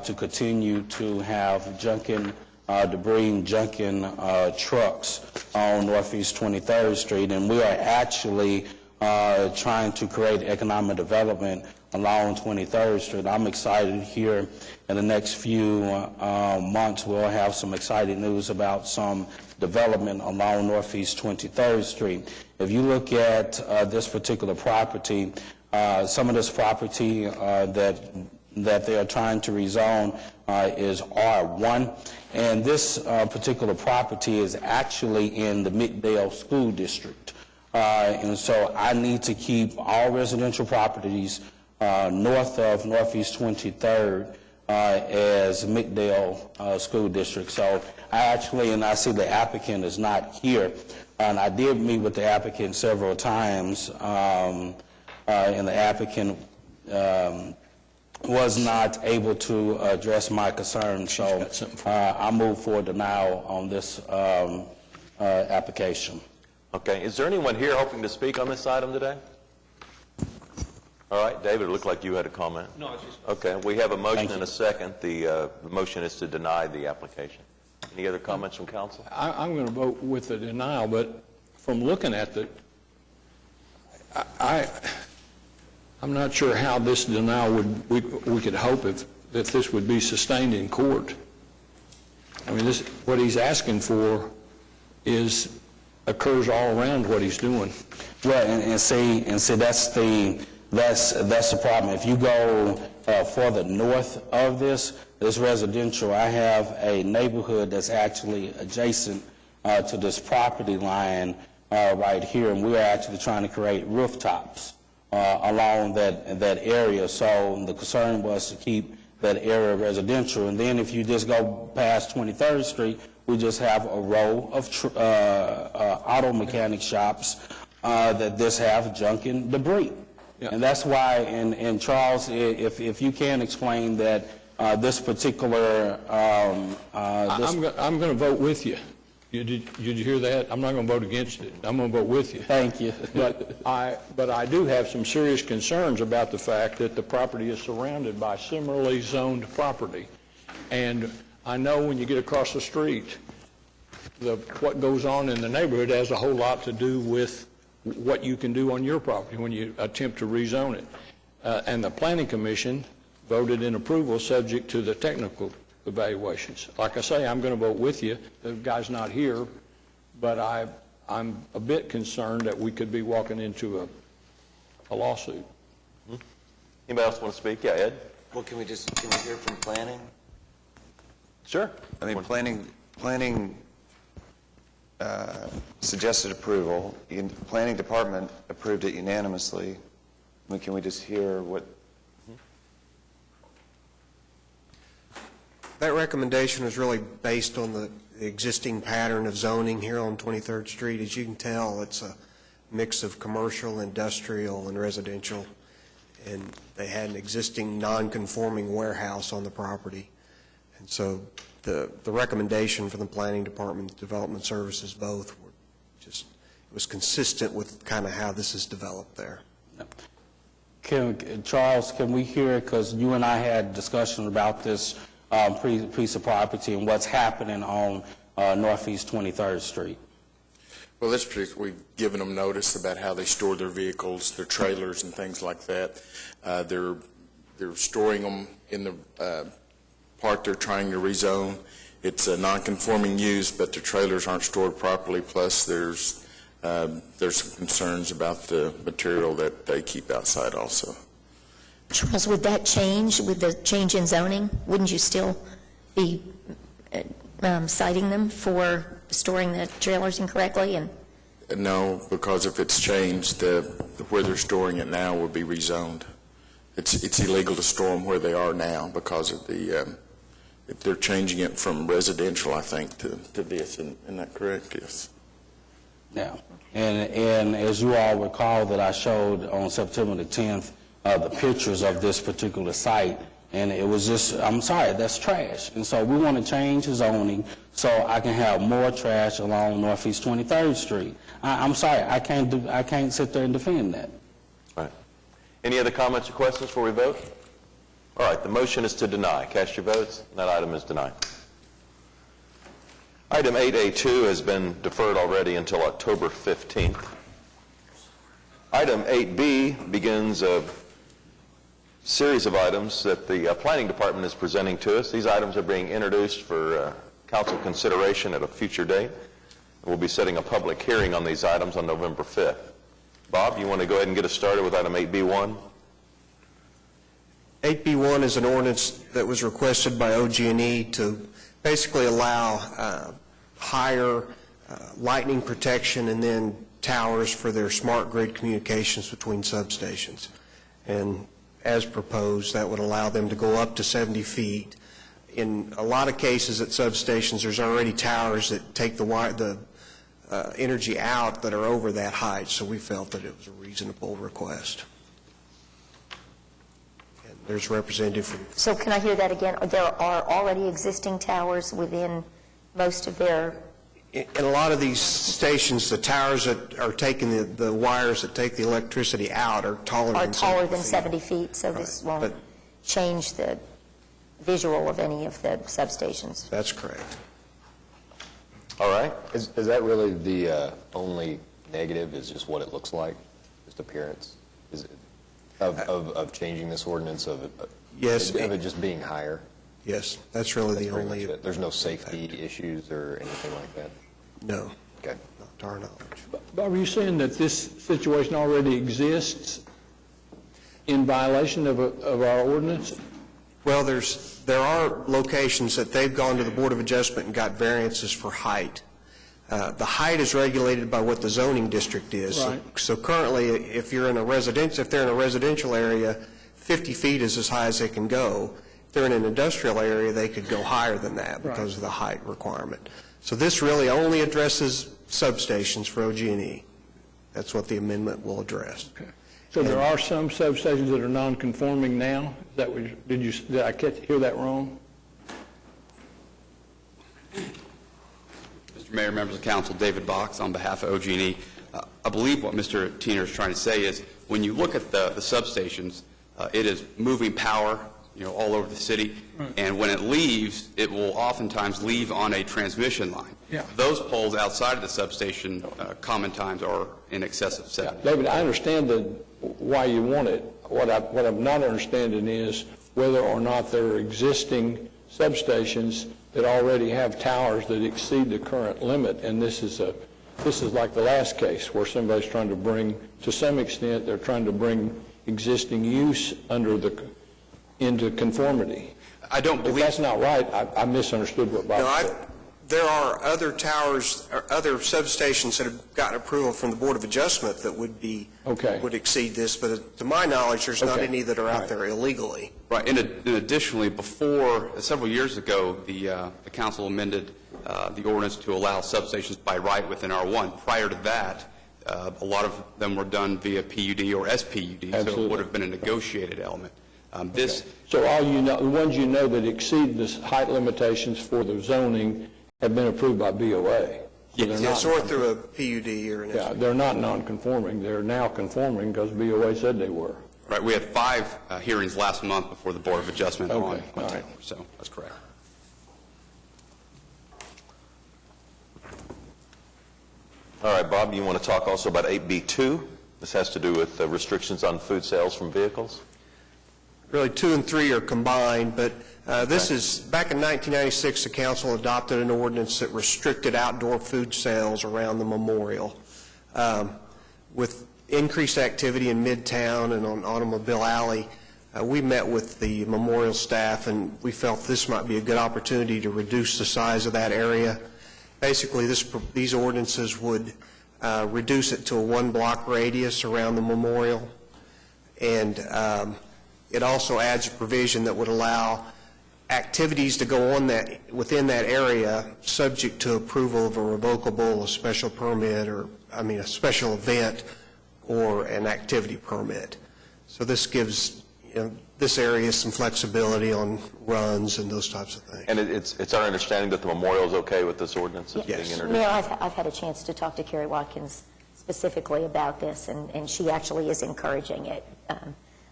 J: to continue to have junking debris and junking trucks on Northeast 23rd Street. And we are actually trying to create economic development along 23rd Street. I'm excited here in the next few months we'll have some exciting news about some development along Northeast 23rd Street. If you look at this particular property, some of this property that they are trying to rezone is R1, and this particular property is actually in the Middale School District. And so I need to keep all residential properties north of Northeast 23rd as Middale School District. So and I see the applicant is not here, and I did meet with the applicant several times, and the applicant was not able to address my concerns. So I move forward now on this application.
A: Okay. Is there anyone here hoping to speak on this item today? All right, David, it looked like you had a comment.
Q: No, it's just...
A: Okay, we have a motion and a second. The motion is to deny the application. Any other comments from council?
K: I'm going to vote with the denial, but from looking at I'm not sure how this denial we could hope that this would be sustained in court. I mean, what he's asking for occurs all around what he's doing.
J: Right, and see that's the problem. If you go further north of this residential, I have a neighborhood that's actually adjacent to this property line right here, and we're actually trying to create rooftops along that area. So the concern was to keep that area residential. And then if you just go past 23rd Street, we just have a row of auto mechanic shops that just have junk and debris. Yeah. And that's why, and Charles, if you can explain that this particular...
K: I'm going to vote with you. Did you hear that? I'm not going to vote against it. I'm going to vote with you.
J: Thank you.
K: But I do have some serious concerns about the fact that the property is surrounded by similarly zoned property. And I know when you get across the street, what goes on in the neighborhood has a whole lot to do with what you can do on your property when you attempt to rezone it. And the Planning Commission voted in approval subject to the technical evaluations. Like I say, I'm going to vote with you. The guy's not here, but I'm a bit concerned that we could be walking into a lawsuit.
A: Anybody else want to speak? Yeah, Ed?
B: Well, can we hear from planning?
A: Sure.
M: I mean, planning suggested approval. The planning department approved it unanimously. I mean, can we just hear what?
S: That recommendation is really based on the existing pattern of zoning here on 23rd Street. As you can tell, it's a mix of commercial, industrial, and residential. And they had an existing non-conforming warehouse on the property. And so the recommendation from the Planning Department, Development Services, both were just, it was consistent with kind of how this is developed there.
J: Charles, can we hear, because you and I had discussion about this piece of property and what's happening on Northeast 23rd Street?
T: Well, this particular, we've given them notice about how they store their vehicles, their trailers and things like that. They're storing them in the part they're trying to rezone. It's a non-conforming use, but the trailers aren't stored properly. Plus, there's some concerns about the material that they keep outside also.
G: Charles, would that change with the change in zoning? Wouldn't you still be citing them for storing the trailers incorrectly? And
T: no, because if it's changed, where they're storing it now will be rezoned. it's illegal to store them where they are now because of they're changing it from residential, I think, to this. Isn't that correct? Yes.
J: Yeah. And as you all recall that I showed on September the 10th, the pictures of this particular site, and it was just, I'm sorry, that's trash. And so we want to change the zoning so I can have more trash along Northeast 23rd Street. I'm sorry, I can't sit there and defend that.
A: All right. Any other comments or questions before we vote? All right, the motion is to deny. Cast your votes. That item is denied. Item 8A2 has been deferred already until October 15th. Item 8B begins a series of items that the Planning Department is presenting to us. These items are being introduced for council consideration at a future date. We'll be setting a public hearing on these items on November 5th. Bob, you want to go ahead and get us started with item 8B1?
S: 8B1 is an ordinance that was requested by OG&E to basically allow higher lightning protection and then towers for their smart grid communications between substations. And as proposed, that would allow them to go up to 70 feet. In a lot of cases at substations, there's already towers that take the energy out that are over that height, so we felt that it was a reasonable request. And there's a representative from...
G: So can I hear that again? There are already existing towers within most of their...
S: In a lot of these stations, the towers that are taking the wires that take the electricity out are taller than 70 feet.
G: So this won't change the visual of any of the substations.
S: That's correct.
A: All right.
Q: Is that really the only negative, is just what it looks like, just appearance? Is it of changing this ordinance, of it just being higher?
S: Yes, that's really the only...
Q: There's no safety issues or anything like that?
S: No.
Q: Okay.
S: Not to our knowledge.
K: Bob, are you saying that this situation already exists in violation of our ordinance?
S: Well, there are locations that they've gone to the Board of Adjustment and got variances for height. The height is regulated by what the zoning district is.
K: Right.
S: So currently, if they're in a residential area, 50 feet is as high as they can go. If they're in an industrial area, they could go higher than that because of the height requirement. So this really only addresses substations for OG&E. That's what the amendment will address.
K: Okay. So there are some substations that are non-conforming now? Is that what did I hear that wrong?
U: Mr. Mayor, members of council, David Box on behalf of OG&E. I believe what Mr. Tiener is trying to say is when you look at the substations, it is moving power all over the city, and when it leaves, it will oftentimes leave on a transmission line.
K: Yeah.
U: Those poles outside of the substation common times are in excess of 7.
K: David, I understand why you want it. What I'm not understanding is whether or not there are existing substations that already have towers that exceed the current limit, and this is like the last case where somebody's trying to bring, to some extent, they're trying to bring existing use into conformity.
U: I don't believe...
K: If that's not right, I misunderstood what Bob said.
S: There are other towers, or other substations that have gotten approval from the Board of Adjustment that would exceed this, but to my knowledge, there's not any that are out there illegally.
U: Right. And additionally, several years ago, the council amended the ordinance to allow substations by right within R1. Prior to that, a lot of them were done via PUD or SPUD,
K: Absolutely.
U: so it would have been a negotiated element.
K: So all the ones that exceed the height limitations for the zoning have been approved by BOA.
S: Yes, or through a PUD or an
K: Yeah, they're not non-conforming. They're now conforming because BOA said they were.
U: Right. We had 5 hearings last month before the Board of Adjustment on
K: All right.
U: Taylor, so that's correct.
A: All right, Bob, you want to talk also about 8B2? This has to do with restrictions on food sales from vehicles.
S: Really, 2 and 3 are combined, but this is, back in 1996, the council adopted an ordinance that restricted outdoor food sales around the memorial. With increased activity in Midtown and on Automobile Alley, we met with the memorial staff, and we felt this might be a good opportunity to reduce the size of that area. Basically, these ordinances would reduce it to a 1-block radius around the memorial, and it also adds a provision that would allow activities to go on within that area, subject to approval of a revocable, a special permit, a special event, or an activity permit. So this gives this area some flexibility on runs and those types of things.
A: And it's our understanding that the memorial is okay with this ordinance that's being introduced?
G: Mayor, I've had a chance to talk to Carrie Watkins specifically about this, and she actually is encouraging it.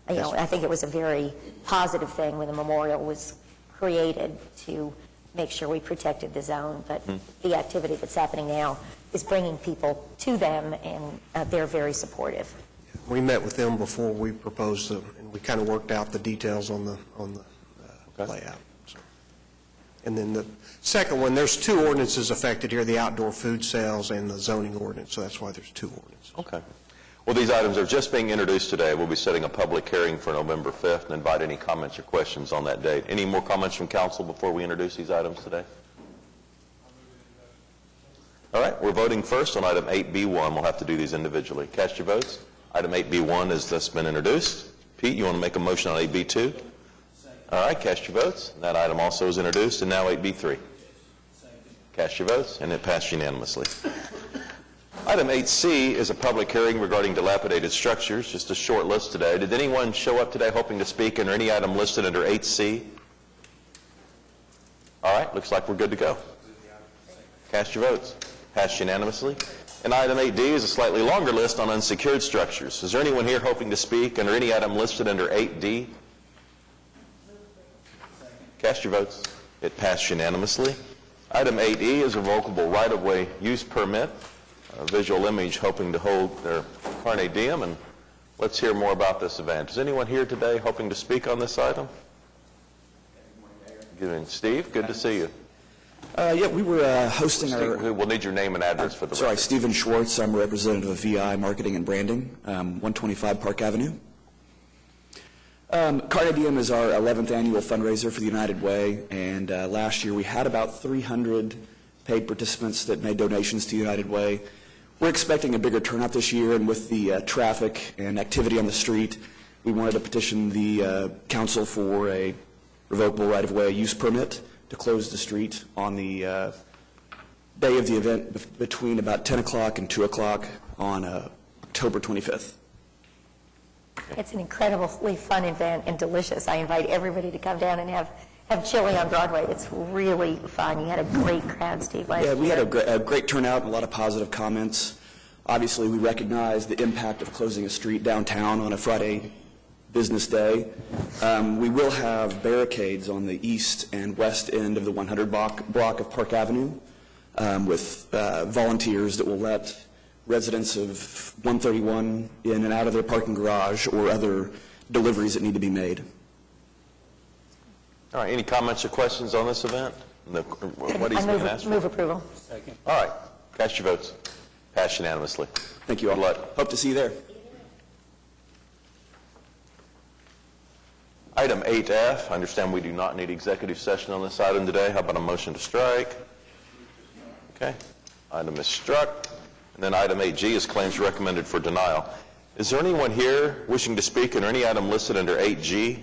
G: I think it was a very positive thing when the memorial was created to make sure we protected the zone, but the activity that's happening now is bringing people to them, and they're very supportive.
S: We met with them before we proposed them, and we kind of worked out the details on the layout. So. And then the second one, there's two ordinances affected here, the outdoor food sales and the zoning ordinance, so that's why there's two ordinances.
A: Okay. Well, these items are just being introduced today. We'll be setting a public hearing for November 5th and invite any comments or questions on that date. Any more comments from council before we introduce these items today? All right, we're voting first on item 8B1. We'll have to do these individually. Cast your votes. Item 8B1 has thus been introduced. Pete, you want to make a motion on 8B2? All right, cast your votes. That item also is introduced. And now 8B3. Cast your votes, and it passed unanimously. Item 8C is a public hearing regarding dilapidated structures. Just a short list today. Did anyone show up today hoping to speak under any item listed under 8C? All right, looks like we're good to go. Cast your votes. Passed unanimously. And item 8D is a slightly longer list on unsecured structures. Is there anyone here hoping to speak under any item listed under 8D? Cast your votes. It passed unanimously. Item 8E is a revocable right-of-way use permit. A visual image hoping to hold their carne diem, and let's hear more about this event. Is anyone here today hoping to speak on this item? Good evening, Steve. Good to see you.
C: Yeah, we were hosting
A: We'll need your name and address for the record.
C: Sorry, Stephen Schwartz. I'm a representative of VI Marketing and Branding, 125 Park Avenue. Carne Diem is our 11th annual fundraiser for the United Way, and last year we had about 300 paid participants that made donations to United Way. We're expecting a bigger turnout this year, and with the traffic and activity on the street, we wanted to petition the council for a revocable right-of-way use permit to close the street on the day of the event between about 10 o'clock and 2 o'clock on October 25th.
G: It's an incredibly fun event and delicious. I invite everybody to come down and have chili on Broadway. It's really fun. You had a great crowd, Steve, last year.
C: Yeah, we had a great turnout and a lot of positive comments. Obviously, we recognize the impact of closing a street downtown on a Friday business day. We will have barricades on the east and west end of the 100 block of Park Avenue with volunteers that will let residents of 131 in and out of their parking garage or other deliveries that need to be made.
A: All right, any comments or questions on this event? What he's been asked for?
G: Move approval.
A: Second. All right, cast your votes. Passed unanimously.
C: Thank you all.
A: Good luck.
C: Hope to see you there.
A: Item 8F, I understand we do not need executive session on this item today. How about a motion to strike? Okay, item is struck. And then item 8G is claims recommended for denial. Is there anyone here wishing to speak under any item listed under 8G?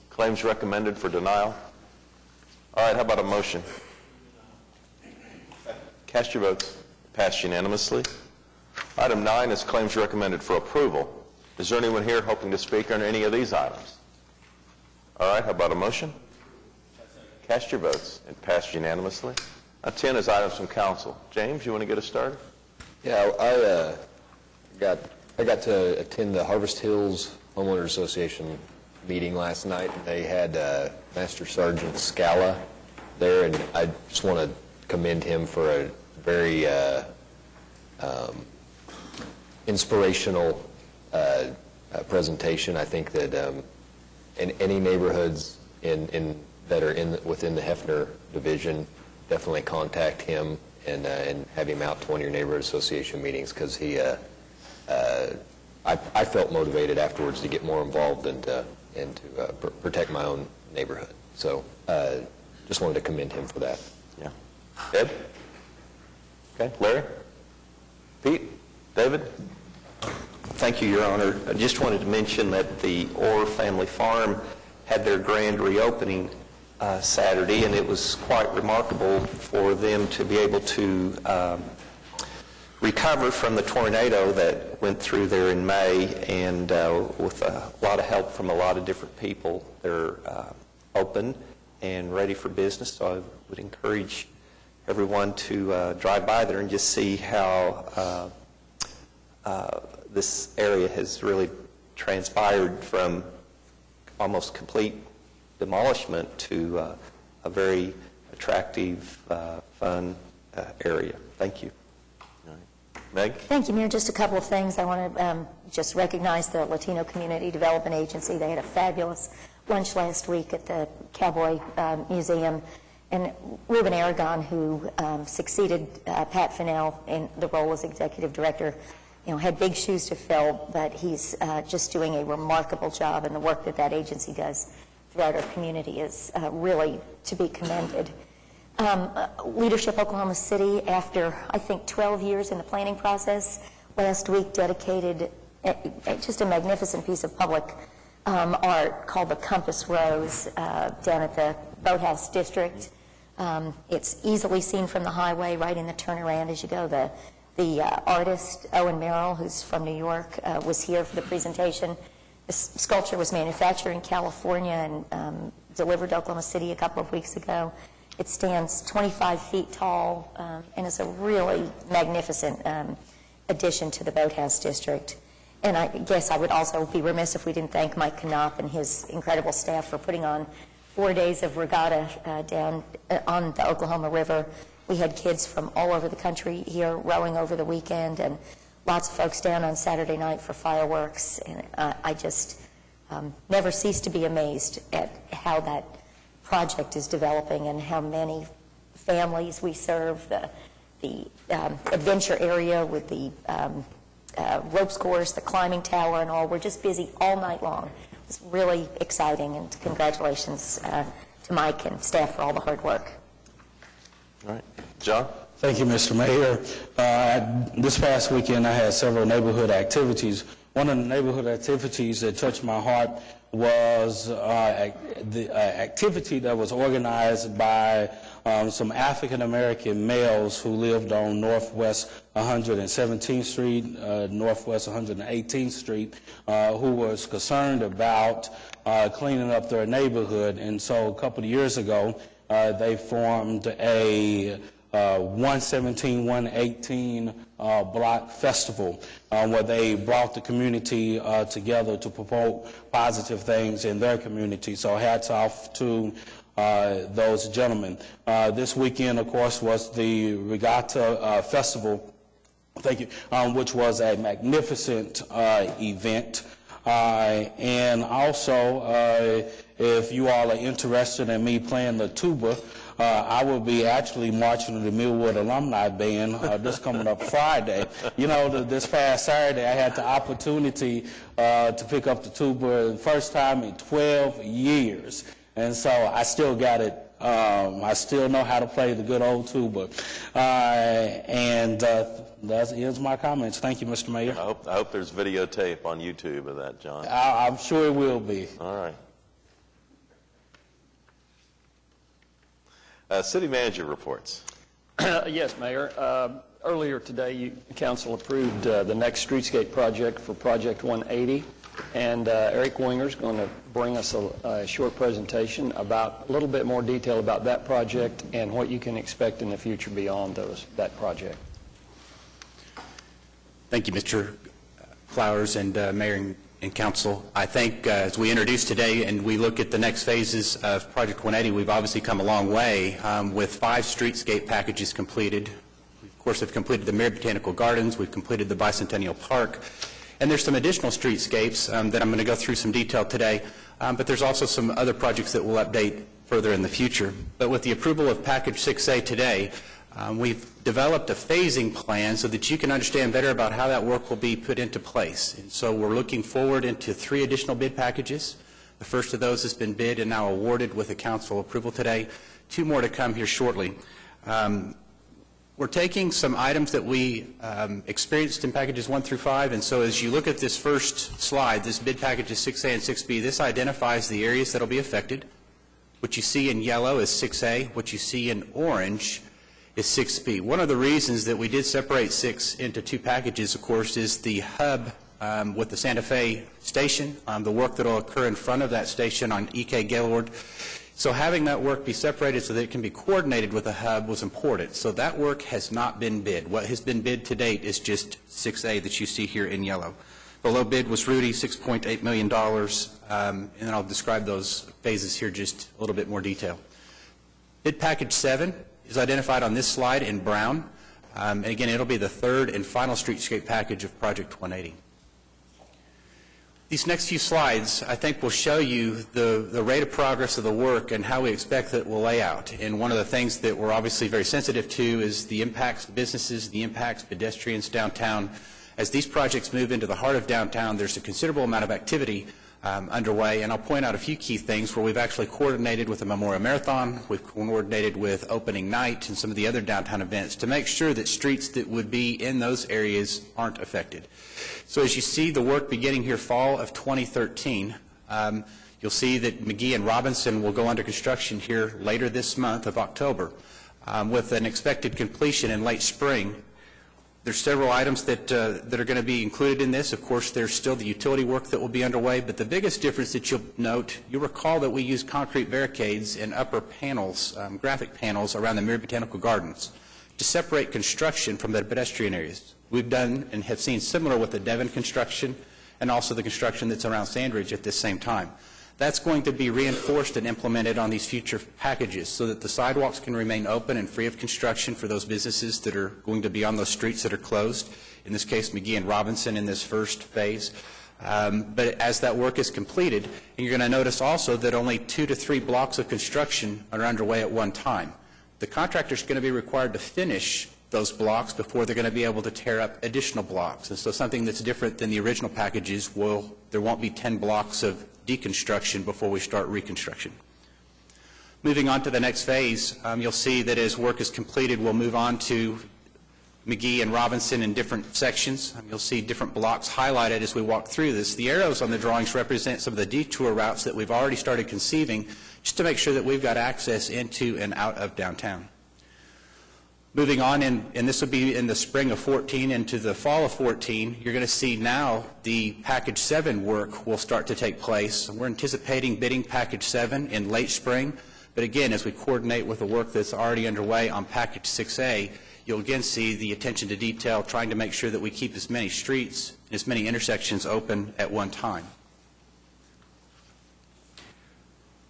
A: Claims recommended for denial? All right, how about a motion? Cast your votes. Passed unanimously. Item 9 is claims recommended for approval. Is there anyone here hoping to speak under any of these items? All right, how about a motion? Cast your votes. It passed unanimously. 10 is items from council. James, you want to get us started?
Q: Yeah, I got to attend the Harvest Hills Homeowners Association meeting last night. They had Master Sergeant Scala there, and I just want to commend him for a very inspirational presentation. I think that in any neighborhoods that are within the Hefner division, definitely contact him and have him out to one of your neighborhood association meetings, because I felt motivated afterwards to get more involved and to protect my own neighborhood. So just wanted to commend him for that.
A: Yeah. Ed? Okay. Larry? Pete? David?
O: Thank you, Your Honor. I just wanted to mention that the Orr Family Farm had their grand reopening Saturday, and it was quite remarkable for them to be able to recover from the tornado that went through there in May, and with a lot of help from a lot of different people, they're open and ready for business. So I would encourage everyone to drive by there and just see how this area has really transpired from almost complete demolishment to a very attractive, fun area. Thank you.
A: Meg?
G: Thank you, Mayor. Just a couple of things. I want to just recognize the Latino Community Development Agency. They had a fabulous lunch last week at the Cowboy Museum. And Ruben Aragon, who succeeded Pat Fennell in the role as executive director, had big shoes to fill, but he's just doing a remarkable job, and the work that that agency does throughout our community is really to be commended. Leadership Oklahoma City, after I think 12 years in the planning process, last week dedicated just a magnificent piece of public art called the Compass Rose down at the Boathouse District. It's easily seen from the highway right in the turnaround as you go. The artist, Owen Merrill, who's from New York, was here for the presentation. This sculpture was manufactured in California and delivered to Oklahoma City a couple of weeks ago. It stands 25 feet tall and is a really magnificent addition to the Boathouse District. And I guess I would also be remiss if we didn't thank Mike Knopp and his incredible staff for putting on 4 days of regatta down on the Oklahoma River. We had kids from all over the country here rowing over the weekend, and lots of folks down on Saturday night for fireworks. And I just never cease to be amazed at how that project is developing and how many families we serve. The adventure area with the ropes course, the climbing tower and all. We're just busy all night long. It's really exciting, and congratulations to Mike and staff for all the hard work.
A: All right. John?
J: Thank you, Mr. Mayor. This past weekend, I had several neighborhood activities. One of the neighborhood activities that touched my heart was the activity that was organized by some African-American males who lived on Northwest 117th Street, Northwest 118th Street, who was concerned about cleaning up their neighborhood. And so a couple of years ago, they formed a 117, 118 block festival where they brought the community together to promote positive things in their community. So hats off to those gentlemen. This weekend, of course, was the Regatta Festival, thank you, which was a magnificent event. And also, if you all are interested in me playing the tuba, I will be actually marching with the Millwood Alumni Band this coming up Friday. This past Saturday, I had the opportunity to pick up the tuba the first time in 12 years. And so I still got it. I still know how to play the good old tuba. And that is my comments. Thank you, Mr. Mayor.
A: I hope there's videotape on YouTube of that, John.
J: I'm sure it will be.
A: All right. City manager reports.
D: Yes, Mayor. Earlier today, Council approved the next streetscape project for Project 180, and Eric Winger's going to bring us a short presentation about a little bit more detail about that project and what you can expect in the future beyond that project.
V: Thank you, Mr. Flowers and Mayor and Council. I think as we introduce today and we look at the next phases of Project 180, we've obviously come a long way with 5 streetscape packages completed. We, of course, have completed the Mirror Botanical Gardens. We've completed the Bicentennial Park. And there's some additional streetscapes that I'm going to go through some detail today. But there's also some other projects that we'll update further in the future. But with the approval of Package 6A today, we've developed a phasing plan so that you can understand better about how that work will be put into place. And so we're looking forward into 3 additional bid packages. The first of those has been bid and now awarded with the council approval today. 2 more to come here shortly. We're taking some items that we experienced in packages 1 through 5, and so as you look at this first slide, this bid packages 6A and 6B, this identifies the areas that will be affected. What you see in yellow is 6A. What you see in orange is 6B. One of the reasons that we did separate 6 into 2 packages, of course, is the hub with the Santa Fe station, the work that will occur in front of that station on EK Gaylord. So having that work be separated so that it can be coordinated with the hub was important. So that work has not been bid. What has been bid to date is just 6A that you see here in yellow. The low bid was Rudy, $6.8 million, and I'll describe those phases here just a little bit more detail. Bid package 7 is identified on this slide in brown, and again, it'll be the third and final streetscape package of Project 180. These next few slides, I think, will show you the rate of progress of the work and how we expect that it will lay out. And one of the things that we're obviously very sensitive to is the impacts to businesses, the impacts to pedestrians downtown. As these projects move into the heart of downtown, there's a considerable amount of activity underway, and I'll point out a few key things where we've actually coordinated with the Memorial Marathon, we've coordinated with opening night and some of the other downtown events to make sure that streets that would be in those areas aren't affected. So as you see the work beginning here fall of 2013, you'll see that McGee and Robinson will go under construction here later this month of October with an expected completion in late spring. There's several items that are going to be included in this. Of course, there's still the utility work that will be underway, but the biggest difference that you'll note, you'll recall that we use concrete barricades and upper panels, graphic panels around the Myriad Botanical Gardens to separate construction from the pedestrian areas. We've done and have seen similar with the Devon construction and also the construction that's around Sandridge at this same time. That's going to be reinforced and implemented on these future packages so that the sidewalks can remain open and free of construction for those businesses that are going to be on those streets that are closed, in this case McGee and Robinson in this first phase. But as that work is completed, and you're going to notice also that only 2 to 3 blocks of construction are underway at one time. The contractor's going to be required to finish those blocks before they're going to be able to tear up additional blocks. And so something that's different than the original packages, there won't be 10 blocks of deconstruction before we start reconstruction. Moving on to the next phase, you'll see that as work is completed, we'll move on to McGee and Robinson in different sections. You'll see different blocks highlighted as we walk through this. The arrows on the drawings represent some of the detour routes that we've already started conceiving just to make sure that we've got access into and out of downtown. Moving on, and this will be in the spring of 14 into the fall of 14, you're going to see now the Package 7 work will start to take place. We're anticipating bidding Package 7 in late spring, but again, as we coordinate with the work that's already underway on Package 6A, you'll again see the attention to detail, trying to make sure that we keep as many streets and as many intersections open at one time.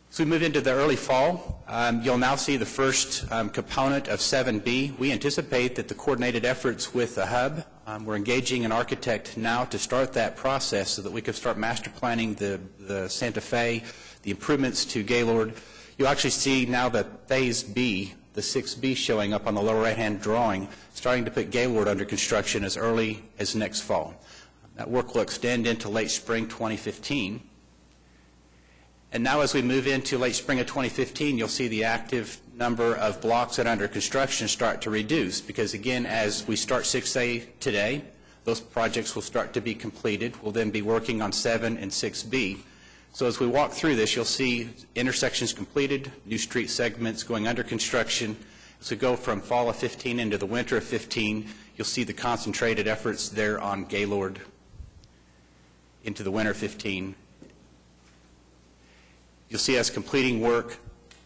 V: As we move into the early fall, you'll now see the first component of 7B. We anticipate that the coordinated efforts with the hub, we're engaging an architect now to start that process so that we can start master planning the Santa Fe, the improvements to Gaylord. You'll actually see now that Phase B, the 6B showing up on the lower right-hand drawing, starting to put Gaylord under construction as early as next fall. That work will extend into late spring 2015. And now as we move into late spring of 2015, you'll see the active number of blocks that are under construction start to reduce because, again, as we start 6A today, those projects will start to be completed. We'll then be working on 7 and 6B. So as we walk through this, you'll see intersections completed, new street segments going under construction. As we go from fall of 15 into the winter of 15, you'll see the concentrated efforts there on Gaylord into the winter of 15. You'll see us completing work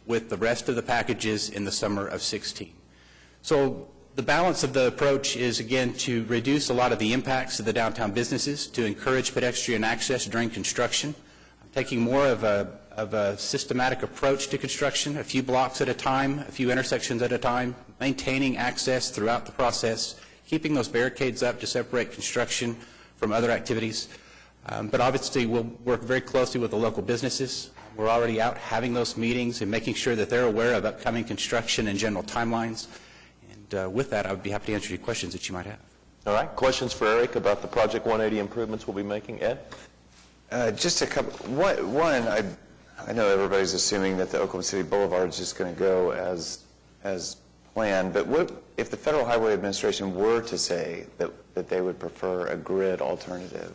V: with the rest of the packages in the summer of 16. So the balance of the approach is, again, to reduce a lot of the impacts to the downtown businesses, to encourage pedestrian access during construction, taking more of a systematic approach to construction, a few blocks at a time, a few intersections at a time, maintaining access throughout the process, keeping those barricades up to separate construction from other activities. But obviously, we'll work very closely with the local businesses. We're already out having those meetings and making sure that they're aware of upcoming construction and general timelines. And with that, I would be happy to answer any questions that you might have.
A: All right. Questions for Eric about the Project 180 improvements we'll be making? Ed?
M: Just a couple. One, I know everybody's assuming that the Oklahoma City Boulevard is just going to go as plan, but what, if the Federal Highway Administration were to say that they would prefer a grid alternative,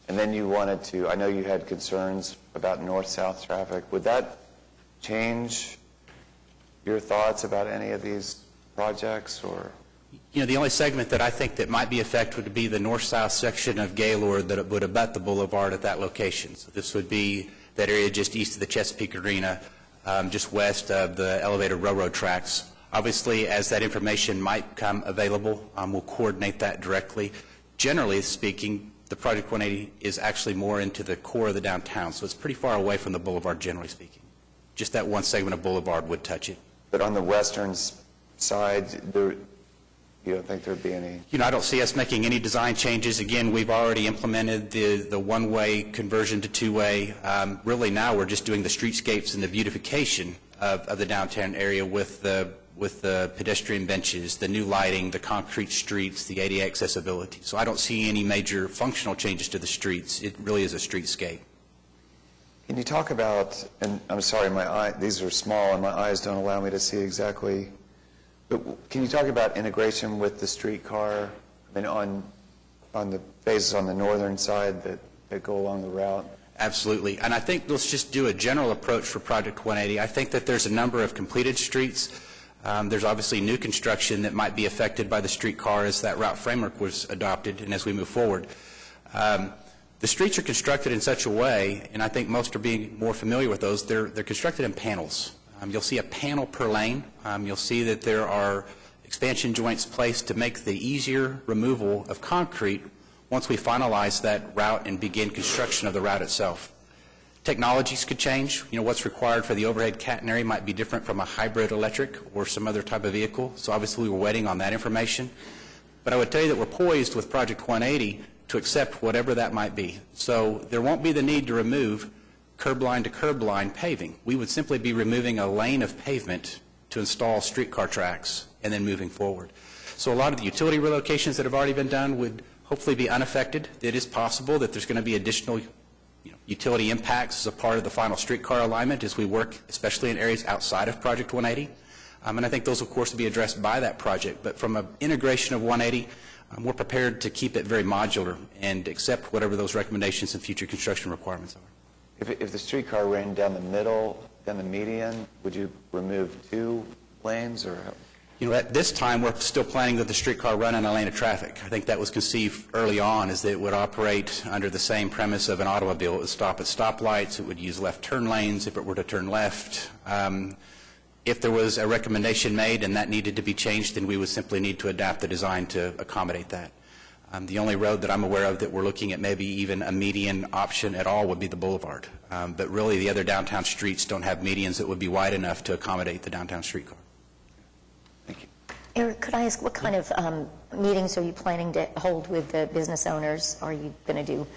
M: and then you wanted to, I know you had concerns about north-south traffic, would that change your thoughts about any of these projects, or?
V: You know, the only segment that I think that might be affected would be the north-south section of Gaylord that would abut the boulevard at that location. So this would be that area just east of the Chesapeake Arena, just west of the elevated railroad tracks. Obviously, as that information might become available, we'll coordinate that directly. Generally speaking, the Project 180 is actually more into the core of the downtown, so it's pretty far away from the boulevard, generally speaking. Just that one segment of boulevard would touch it.
M: But on the western side, you don't think there'd be any?
V: You know, I don't see us making any design changes. Again, we've already implemented the one-way conversion to two-way. Really now we're just doing the streetscapes and the beautification of the downtown area with the pedestrian benches, the new lighting, the concrete streets, the ADA accessibility. So I don't see any major functional changes to the streets. It really is a streetscape.
M: Can you talk about, and I'm sorry, these are small and my eyes don't allow me to see exactly, but can you talk about integration with the streetcar, I mean, on the phases on the northern side that go along the route?
V: Absolutely. And I think let's just do a general approach for Project 180. I think that there's a number of completed streets. There's obviously new construction that might be affected by the streetcar as that route framework was adopted and as we move forward. The streets are constructed in such a way, and I think most are being more familiar with those, they're constructed in panels. You'll see a panel per lane. You'll see that there are expansion joints placed to make the easier removal of concrete once we finalize that route and begin construction of the route itself. Technologies could change. You know, what's required for the overhead catenary might be different from a hybrid electric or some other type of vehicle. So obviously we're waiting on that information. But I would tell you that we're poised with Project 180 to accept whatever that might be. So there won't be the need to remove curb line to curb line paving. We would simply be removing a lane of pavement to install streetcar tracks and then moving forward. So a lot of the utility relocations that have already been done would hopefully be unaffected. It is possible that there's going to be additional utility impacts as a part of the final streetcar alignment as we work, especially in areas outside of Project 180. And I think those, of course, will be addressed by that project. But from an integration of 180, we're prepared to keep it very modular and accept whatever those recommendations and future construction requirements are.
M: If the streetcar ran down the middle, down the median, would you remove 2 lanes, or?
V: You know, at this time, we're still planning that the streetcar run in a lane of traffic. I think that was conceived early on, is that it would operate under the same premise of an automobile. It would stop at stoplights. It would use left turn lanes if it were to turn left. If there was a recommendation made and that needed to be changed, then we would simply need to adapt the design to accommodate that. The only road that I'm aware of that we're looking at maybe even a median option at all would be the boulevard. But really the other downtown streets don't have medians that would be wide enough to accommodate the downtown streetcar.
G: Eric, could I ask, what kind of meetings are you planning to hold with the business owners? Are you going to do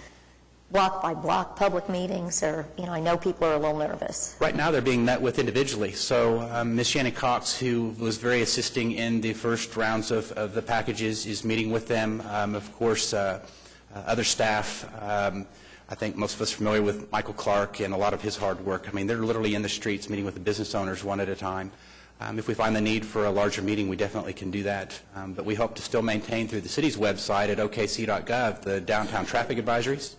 G: block-by-block public meetings, or, you know, I know people are a little nervous.
V: Right now they're being met with individually. So Ms. Shannon Cox, who was very assisting in the first rounds of the packages, is meeting with them. Of course, other staff, I think most of us are familiar with Michael Clark and a lot of his hard work. I mean, they're literally in the streets meeting with the business owners one at a time. If we find the need for a larger meeting, we definitely can do that. But we hope to still maintain through the city's website at okc.gov the downtown traffic advisories.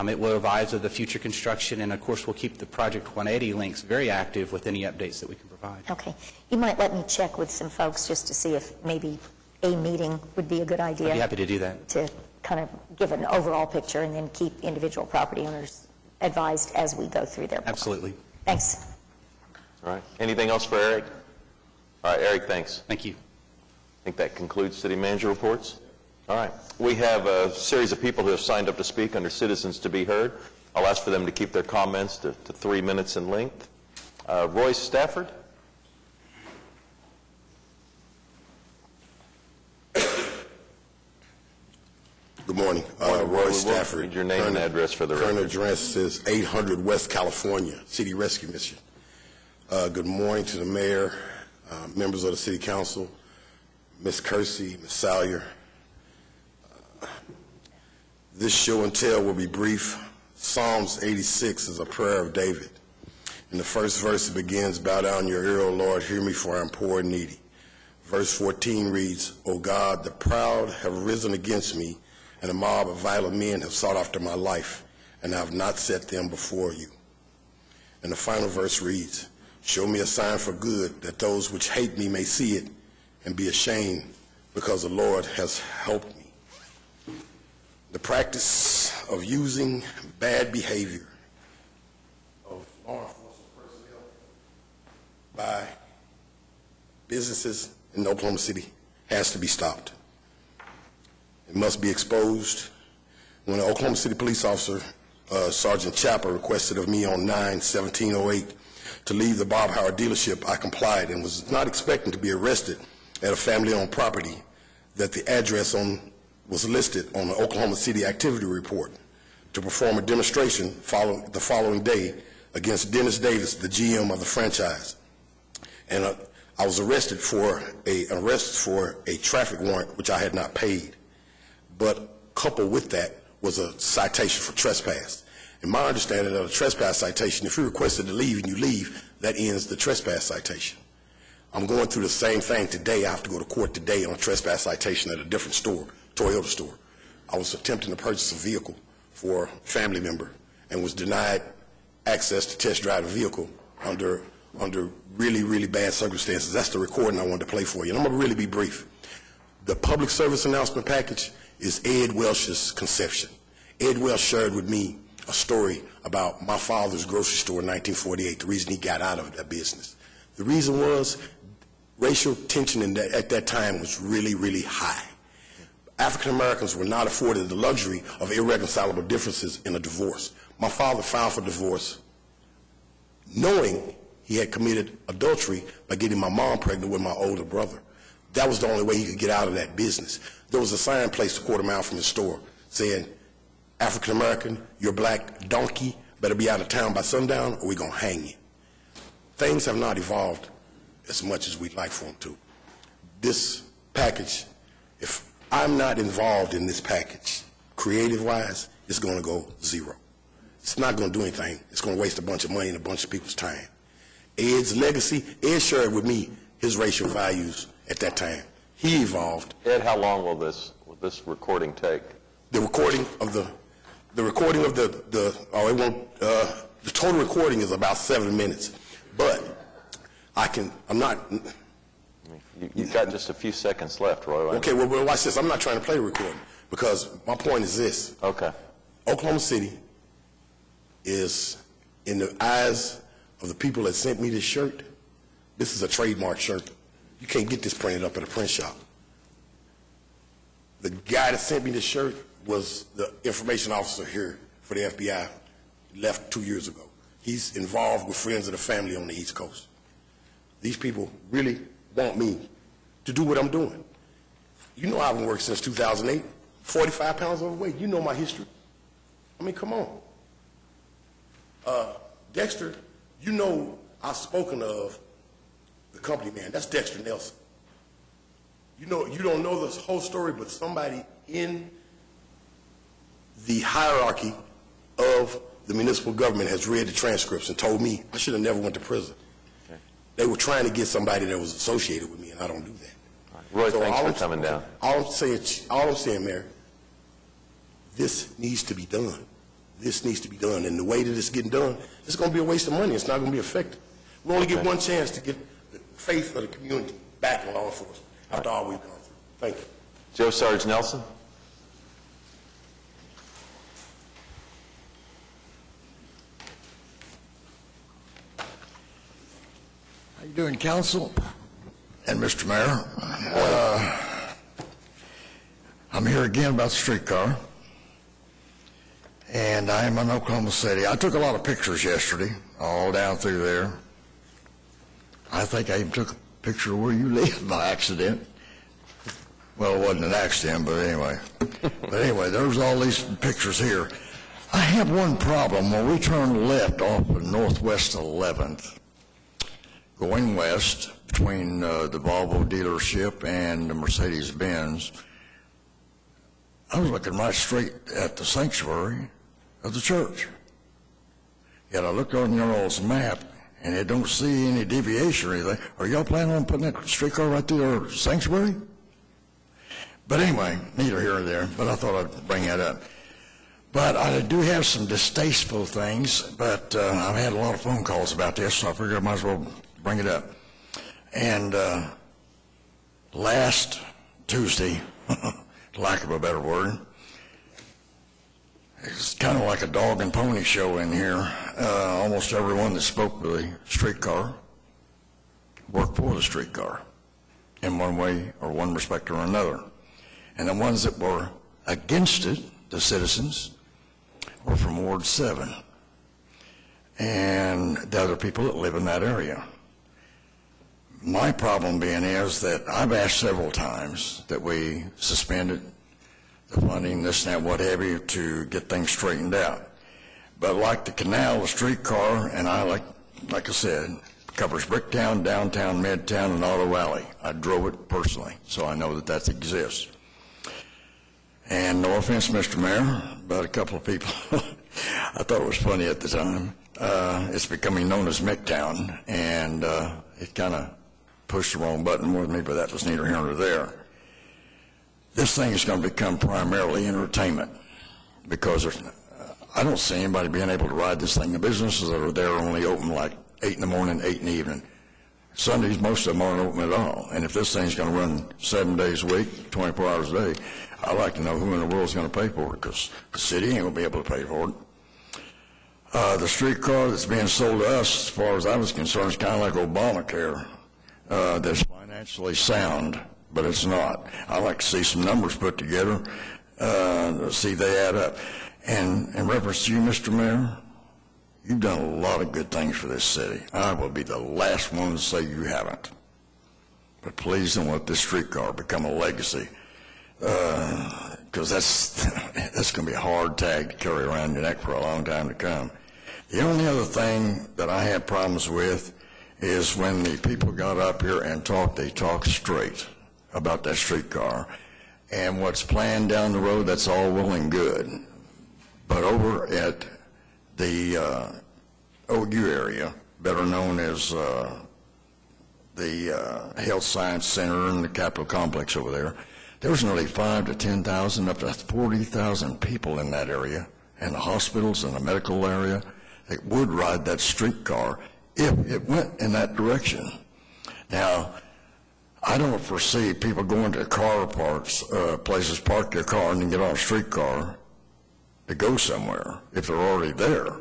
V: It will advise of the future construction, and of course we'll keep the Project 180 links very active with any updates that we can provide.
G: Okay. You might let me check with some folks just to see if maybe a meeting would be a good idea.
V: I'd be happy to do that.
G: To kind of give an overall picture and then keep individual property owners advised as we go through their plan.
V: Absolutely.
G: Thanks.
A: All right. Anything else for Eric? All right, Eric, thanks.
V: Thank you.
A: I think that concludes city manager reports. All right. We have a series of people who have signed up to speak under Citizens to be Heard. I'll ask for them to keep their comments to 3 minutes in length. Royce Stafford.
E: Good morning. Royce Stafford.
A: Read your name and address for the record.
E: Current address is 800 West California, City Rescue Mission. Good morning to the mayor, members of the city council, Ms. Kersey, Ms. Salyer. This show and tell will be brief. Psalms 86 is a prayer of David. In the first verse it begins, "Bow down your ear, O Lord, hear me, for I am poor and needy. Verse 14 reads, O God, the proud have risen against me, and a mob of violent men have sought after my life, and I have not set them before you. And the final verse reads, show me a sign for good, that those which hate me may see it and be ashamed, because the Lord has helped me. The practice of using bad behavior of law enforcement personnel by businesses in Oklahoma City has to be stopped. It must be exposed. When an Oklahoma City police officer, Sergeant Chapper, requested of me on 9/17/08 to leave the Bob Howard dealership, I complied and was not expecting to be arrested at a family-owned property that the address was listed on the Oklahoma City activity report to perform a demonstration the following day against Dennis Davis, the GM of the franchise. And I was arrested for a traffic warrant which I had not paid. But coupled with that was a citation for trespass. In my understanding of a trespass citation, if you're requested to leave and you leave, that ends the trespass citation. I'm going through the same thing today. I have to go to court today on a trespass citation at a different store, Toyota store. I was attempting to purchase a vehicle for a family member and was denied access to test drive the vehicle under really, really bad circumstances. That's the recording I wanted to play for you. And I'm going to really be brief. The public service announcement package is Ed Welsh's conception. Ed Welsh shared with me a story about my father's grocery store in 1948, the reason he got out of that business. The reason was racial tension at that time was really, really high. African Americans were not afforded the luxury of irreconcilable differences in a divorce. My father filed for divorce knowing he had committed adultery by getting my mom pregnant with my older brother. That was the only way he could get out of that business. There was a sign placed a quarter mile from his store saying, African American, you're black donkey, better be out of town by sundown or we're going to hang you. Things have not evolved as much as we'd like for them to. This package, if I'm not involved in this package, creative-wise, it's going to go zero. It's not going to do anything. It's going to waste a bunch of money and a bunch of people's time. Ed's legacy, Ed shared with me his racial values at that time. He evolved.
A: Ed, how long will this recording take?
E: The total recording is about 7 minutes, but I'm not.
A: You've got just a few seconds left, Roy.
E: Okay, well, watch this. I'm not trying to play the recording because my point is this.
A: Okay.
E: Oklahoma City is, in the eyes of the people that sent me this shirt, this is a trademark shirt. You can't get this printed up at a print shop. The guy that sent me this shirt was the information officer here for the FBI, left 2 years ago. He's involved with friends of the family on the East Coast. These people really want me to do what I'm doing. You know I haven't worked since 2008, 45 pounds overweight. You know my history. I mean, come on. Dexter, you know I've spoken of the company man. That's Dexter Nelson. You know, you don't know this whole story, but somebody in the hierarchy of the municipal government has read the transcripts and told me I should have never went to prison. Okay. They were trying to get somebody that was associated with me, and I don't do that.
A: Roy, so thanks for coming down.
E: All I'm saying, Mayor, this needs to be done. This needs to be done. And the way that it's getting done, it's going to be a waste of money. It's not going to be effective. We only get one chance to get the faith of the community back in law enforcement after all we've gone through. Thank you.
A: Joe Sarge Nelson.
F: How you doing, Council and Mr. Mayor? I'm here again about the streetcar, and I am in Oklahoma City. I took a lot of pictures yesterday, all down through there. I think I even took a picture of where you live by accident. Well, it wasn't an accident, but anyway. But anyway, there's all these pictures here. I have one problem. When we turn left off of Northwest 11th, going west between the Volvo dealership and the Mercedes-Benz, I was looking right straight at the sanctuary of the church. Yet I looked on your all's map, and it don't see any deviation or anything. Are y'all planning on putting that streetcar right through our sanctuary? But anyway, neither here nor there, but I thought I'd bring that up. But I do have some distasteful things, but I've had a lot of phone calls about this, so I figured I might as well bring it up. And last Tuesday, lack of a better word, it's kind of like a dog and pony show in here. Almost everyone that spoke to the streetcar worked for the streetcar in one way or one respect or another. And the ones that were against it, the citizens, were from Ward 7 and the other people that live in that area. My problem being is that I've asked several times that we suspended the funding, this and that, what have you, to get things straightened out. But like the canal, the streetcar, and I, like I said, covers Bricktown, downtown, Midtown, and Auto Valley. I drove it personally, so I know that that exists. And no offense, Mr. Mayor, but a couple of people, I thought it was funny at the time. It's becoming known as McTown, and it kind of pushed the wrong button with me, but that was neither here nor there. This thing is going to become primarily entertainment because I don't see anybody being able to ride this thing. The businesses that are there are only open like 8 in the morning, 8 in the evening. Sundays, most of them aren't open at all. And if this thing's going to run 7 days a week, 24 hours a day, I'd like to know who in the world is going to pay for it, because the city ain't going to be able to pay for it. The streetcar that's being sold to us, as far as I was concerned, is kind of like Obamacare. That's financially sound, but it's not. I'd like to see some numbers put together, see they add up. And in reference to you, Mr. Mayor, you've done a lot of good things for this city. I will be the last one to say you haven't. But please don't let this streetcar become a legacy, because that's going to be a hard tag to carry around your neck for a long time to come. The only other thing that I had problems with is when the people got up here and talked, they talked straight about that streetcar. And what's planned down the road, that's all well and good. But over at the OU area, better known as the Health Science Center and the Capitol Complex over there, there's nearly 5,000 to 10,000, up to 40,000 people in that area, and the hospitals and the medical area that would ride that streetcar if it went in that direction. Now, I don't foresee people going to car parks, places, park their car and then get on a streetcar to go somewhere if they're already there.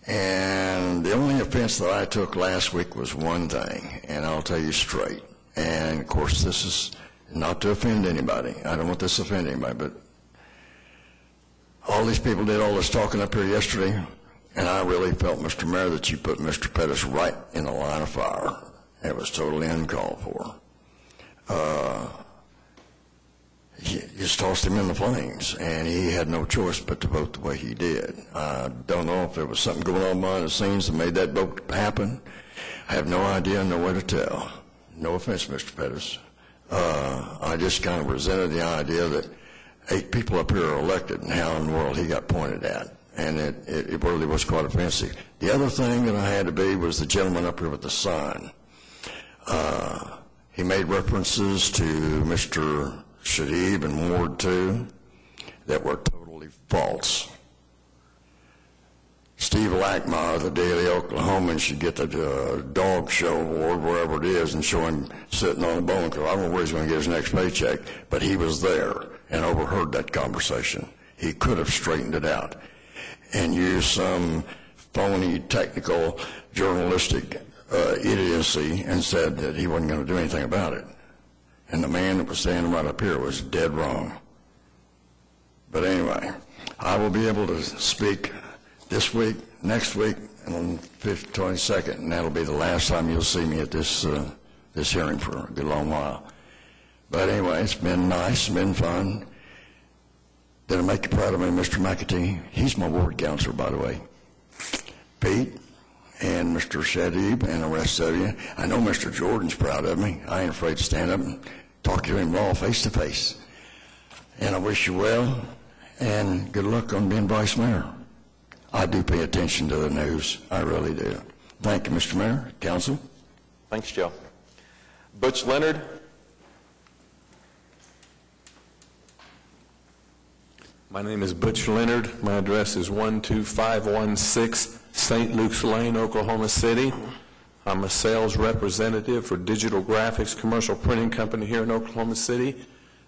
F: And the only offense that I took last week was one thing, and I'll tell you straight. And of course, this is not to offend anybody. I don't want this to offend anybody, but all these people did all this talking up here yesterday, and I really felt, Mr. Mayor, that you put Mr. Pettis right in the line of fire. It was totally uncalled for. You just tossed him in the flames, and he had no choice but to vote the way he did. I don't know if there was something going on behind the scenes that made that vote happen. I have no idea, no way to tell. No offense, Mr. Pettis. I just kind of resented the idea that 8 people up here are elected, and how in the world he got pointed at. And it really was quite offensive. The other thing that I had to be was the gentleman up here with the sign. He made references to Mr. Shadib in Ward 2 that were totally false. Steve Lackmeyer, the Daily Oklahoman, should get the dog show award, wherever it is, and show him sitting on a bone car. I don't know where he's going to get his next paycheck, but he was there and overheard that conversation. He could have straightened it out and used some phony technical journalistic idiocy and said that he wasn't going to do anything about it. And the man that was standing right up here was dead wrong. But anyway, I will be able to speak this week, next week, and on the 22nd, and that'll be the last time you'll see me at this hearing for a good long while. But anyway, it's been nice, it's been fun. Did I make you proud of me, Mr. McAtee? He's my ward counselor, by the way. Pete and Mr. Shadib and the rest of you. I know Mr. Jordan's proud of me. I ain't afraid to stand up and talk to him raw, face to face. And I wish you well, and good luck on being vice mayor. I do pay attention to the news. I really do. Thank you, Mr. Mayor. Council?
A: Thanks, Joe. Butch Leonard.
H: My name is Butch Leonard. My address is 12516 St. Luke's Lane, Oklahoma City. I'm a sales representative for Digital Graphics Commercial Printing Company here in Oklahoma City.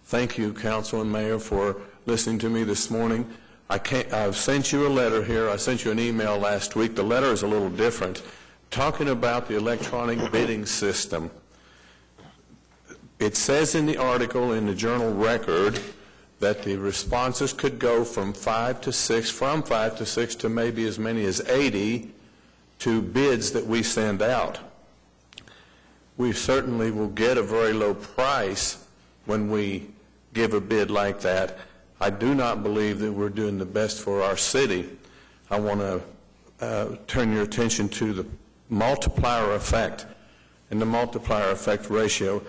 H: Thank you, Council and Mayor, for listening to me this morning. I've sent you a letter here. I sent you an email last week. The letter is a little different, talking about the electronic bidding system. It says in the article in the Journal Record that the responses could go from 5 to 6 to maybe as many as 80 to bids that we send out. We certainly will get a very low price when we give a bid like that. I do not believe that we're doing the best for our city. I want to turn your attention to the multiplier effect and the multiplier effect ratio.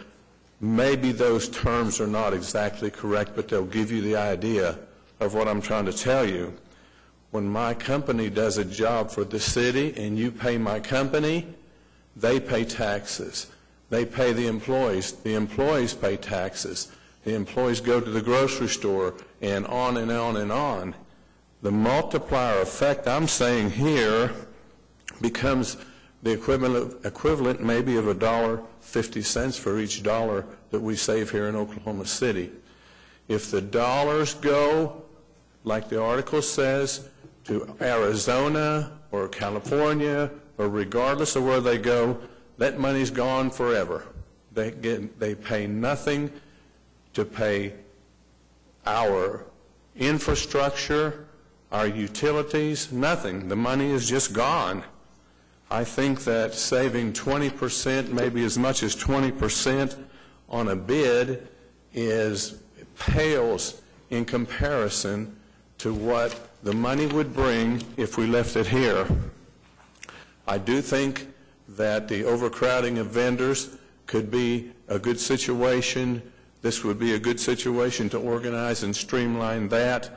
H: Maybe those terms are not exactly correct, but they'll give you the idea of what I'm trying to tell you. When my company does a job for the city and you pay my company, they pay taxes. They pay the employees pay taxes. The employees go to the grocery store, and on and on and on. The multiplier effect I'm saying here becomes the equivalent maybe of $1.50 for each dollar that we save here in Oklahoma City. If the dollars go, like the article says, to Arizona or California, or regardless of where they go, that money's gone forever. They pay nothing to pay our infrastructure, our utilities, nothing. The money is just gone. I think that saving 20%, maybe as much as 20% on a bid pales in comparison to what the money would bring if we left it here. I do think that the overcrowding of vendors could be a good situation. This would be a good situation to organize and streamline that.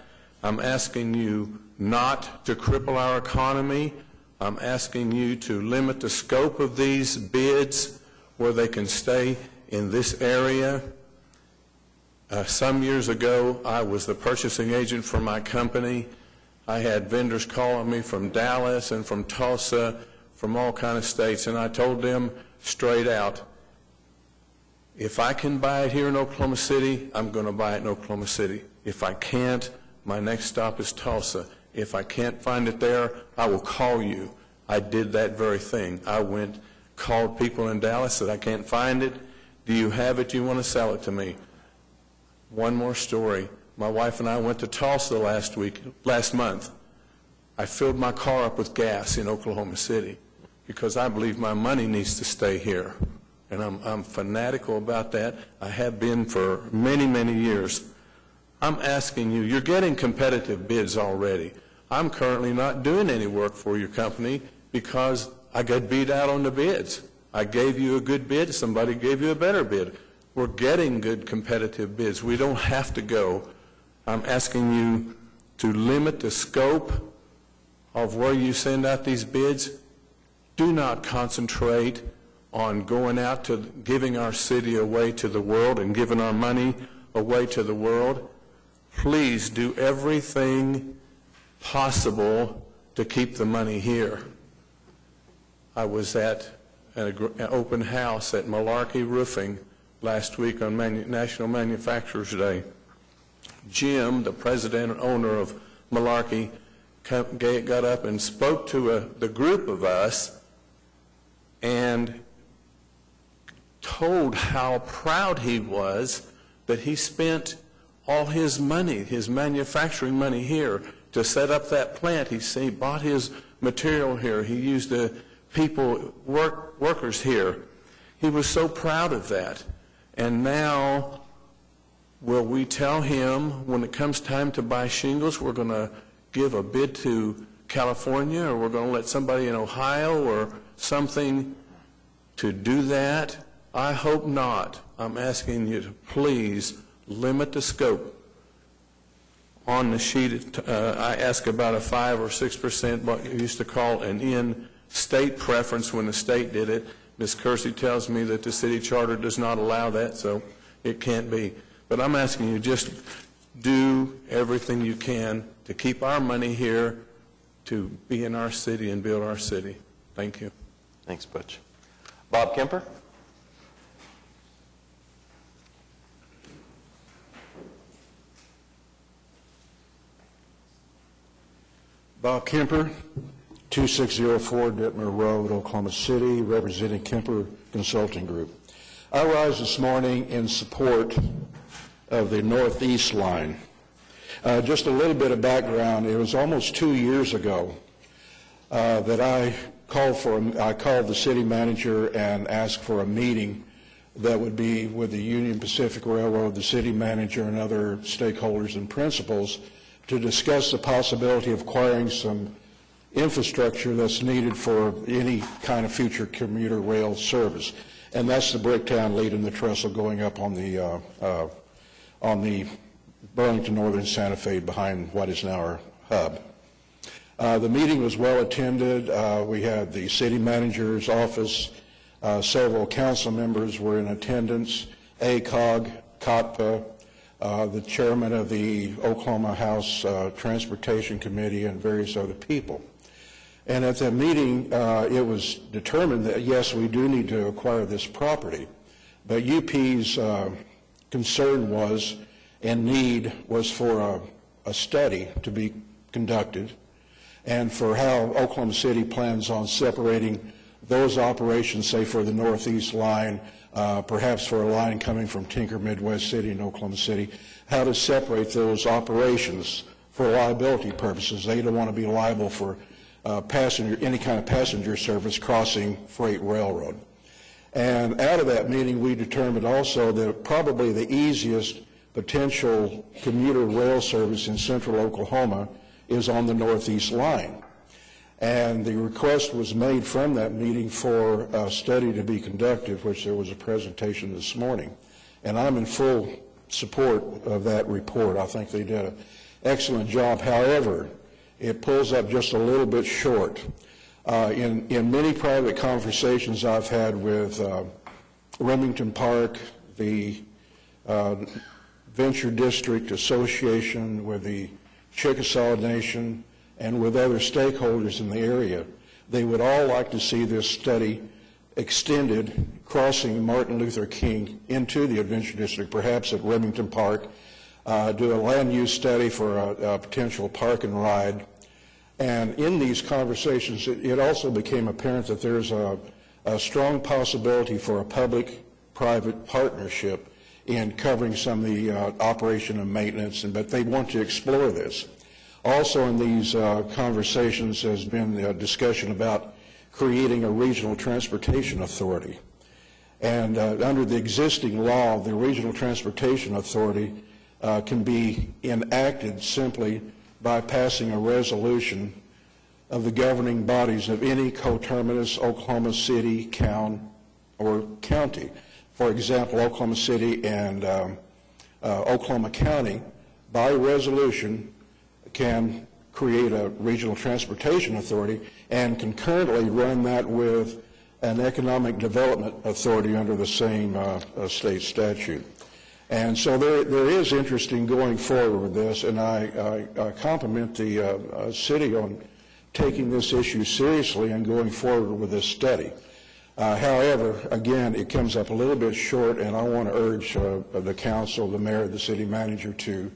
H: I'm asking you not to cripple our economy. I'm asking you to limit the scope of these bids where they can stay in this area. Some years ago, I was the purchasing agent for my company. I had vendors calling me from Dallas and from Tulsa, from all kinds of states, and I told them straight out, if I can buy it here in Oklahoma City, I'm going to buy it in Oklahoma City. If I can't, my next stop is Tulsa. If I can't find it there, I will call you. I did that very thing. I went, called people in Dallas, said I can't find it. Do you have it? Do you want to sell it to me? One more story. My wife and I went to Tulsa last month. I filled my car up with gas in Oklahoma City because I believe my money needs to stay here. And I'm fanatical about that. I have been for many, many years. I'm asking you, you're getting competitive bids already. I'm currently not doing any work for your company because I got beat out on the bids. I gave you a good bid, somebody gave you a better bid. We're getting good competitive bids. We don't have to go. I'm asking you to limit the scope of where you send out these bids. Do not concentrate on going out to giving our city away to the world and giving our money away to the world. Please do everything possible to keep the money here. I was at an open house at Malarkey Roofing last week on National Manufacturers Day. Jim, the president and owner of Malarkey, got up and spoke to the group of us and told how proud he was that he spent all his money, his manufacturing money here to set up that plant. He bought his material here. He used the workers here. He was so proud of that. And now, will we tell him when it comes time to buy shingles, we're going to give a bid to California, or we're going to let somebody in Ohio or something to do that? I hope not. I'm asking you to please limit the scope on the sheet, I asked about a 5 or 6%, what you used to call an in-state preference when the state did it. Ms. Kersey tells me that the city charter does not allow that, so it can't be. But I'm asking you, just do everything you can to keep our money here, to be in our city and build our city. Thank you.
A: Thanks, Butch. Bob Kemper?
I: Bob Kemper, 2604 Detmer Road, Oklahoma City, representing Kemper Consulting Group. I rise this morning in support of the Northeast Line. Just a little bit of background. It was almost 2 years ago that I called the city manager and asked for a meeting that would be with the Union Pacific Railroad, the city manager, and other stakeholders and principals to discuss the possibility of acquiring some infrastructure that's needed for any kind of future commuter rail service. And that's the Bricktown lead and the trestle going up on the Burlington Northern Santa Fe behind what is now our hub. The meeting was well attended. We had the city manager's office. Several council members were in attendance, ACOG, COTPA, the chairman of the Oklahoma House Transportation Committee, and various other people. And at that meeting, it was determined that, yes, we do need to acquire this property, but UP's concern was and need was for a study to be conducted and for how Oklahoma City plans on separating those operations, say for the Northeast Line, perhaps for a line coming from Tinker Midwest City and Oklahoma City, how to separate those operations for liability purposes. They don't want to be liable for any kind of passenger service crossing freight railroad. And out of that meeting, we determined also that probably the easiest potential commuter rail service in central Oklahoma is on the Northeast Line. And the request was made from that meeting for a study to be conducted, which there was a presentation this morning. And I'm in full support of that report. I think they did an excellent job. However, it pulls up just a little bit short. In many private conversations I've had with Remington Park, the Venture District Association, with the Chickasaw Nation, and with other stakeholders in the area, they would all like to see this study extended, crossing Martin Luther King into the Adventure District, perhaps at Remington Park, do a land use study for a potential park and ride. And in these conversations, it also became apparent that there's a strong possibility for a public-private partnership in covering some of the operation and maintenance, but they want to explore this. Also in these conversations has been a discussion about creating a regional transportation authority. And under the existing law, the regional transportation authority can be enacted simply by passing a resolution of the governing bodies of any coterminous Oklahoma City, town, or county. For example, Oklahoma City and Oklahoma County, by resolution, can create a regional transportation authority and concurrently run that with an economic development authority under the same state statute. And so there is interest in going forward with this, and I compliment the city on taking this issue seriously and going forward with this study. However, again, it comes up a little bit short, and I want to urge the council, the mayor, the city manager to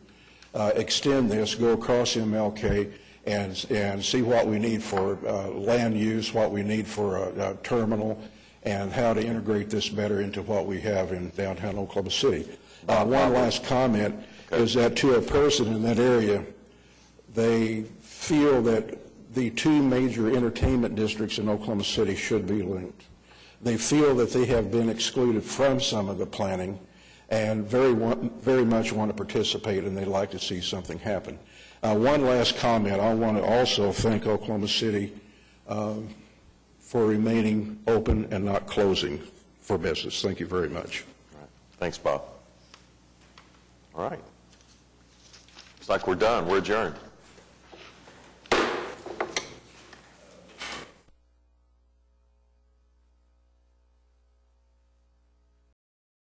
I: extend this, go across MLK, and see what we need for land use, what we need for a terminal, and how to integrate this better into what we have in downtown Oklahoma City. One last comment is that to a person in that area, they feel that the two major entertainment districts in Oklahoma City should be linked. They feel that they have been excluded from some of the planning and very much want to participate, and they'd like to see something happen. One last comment. I want to also thank Oklahoma City for remaining open and not closing for business. Thank you very much.
A: Thanks, Bob. All right. Looks like we're done. We're adjourned.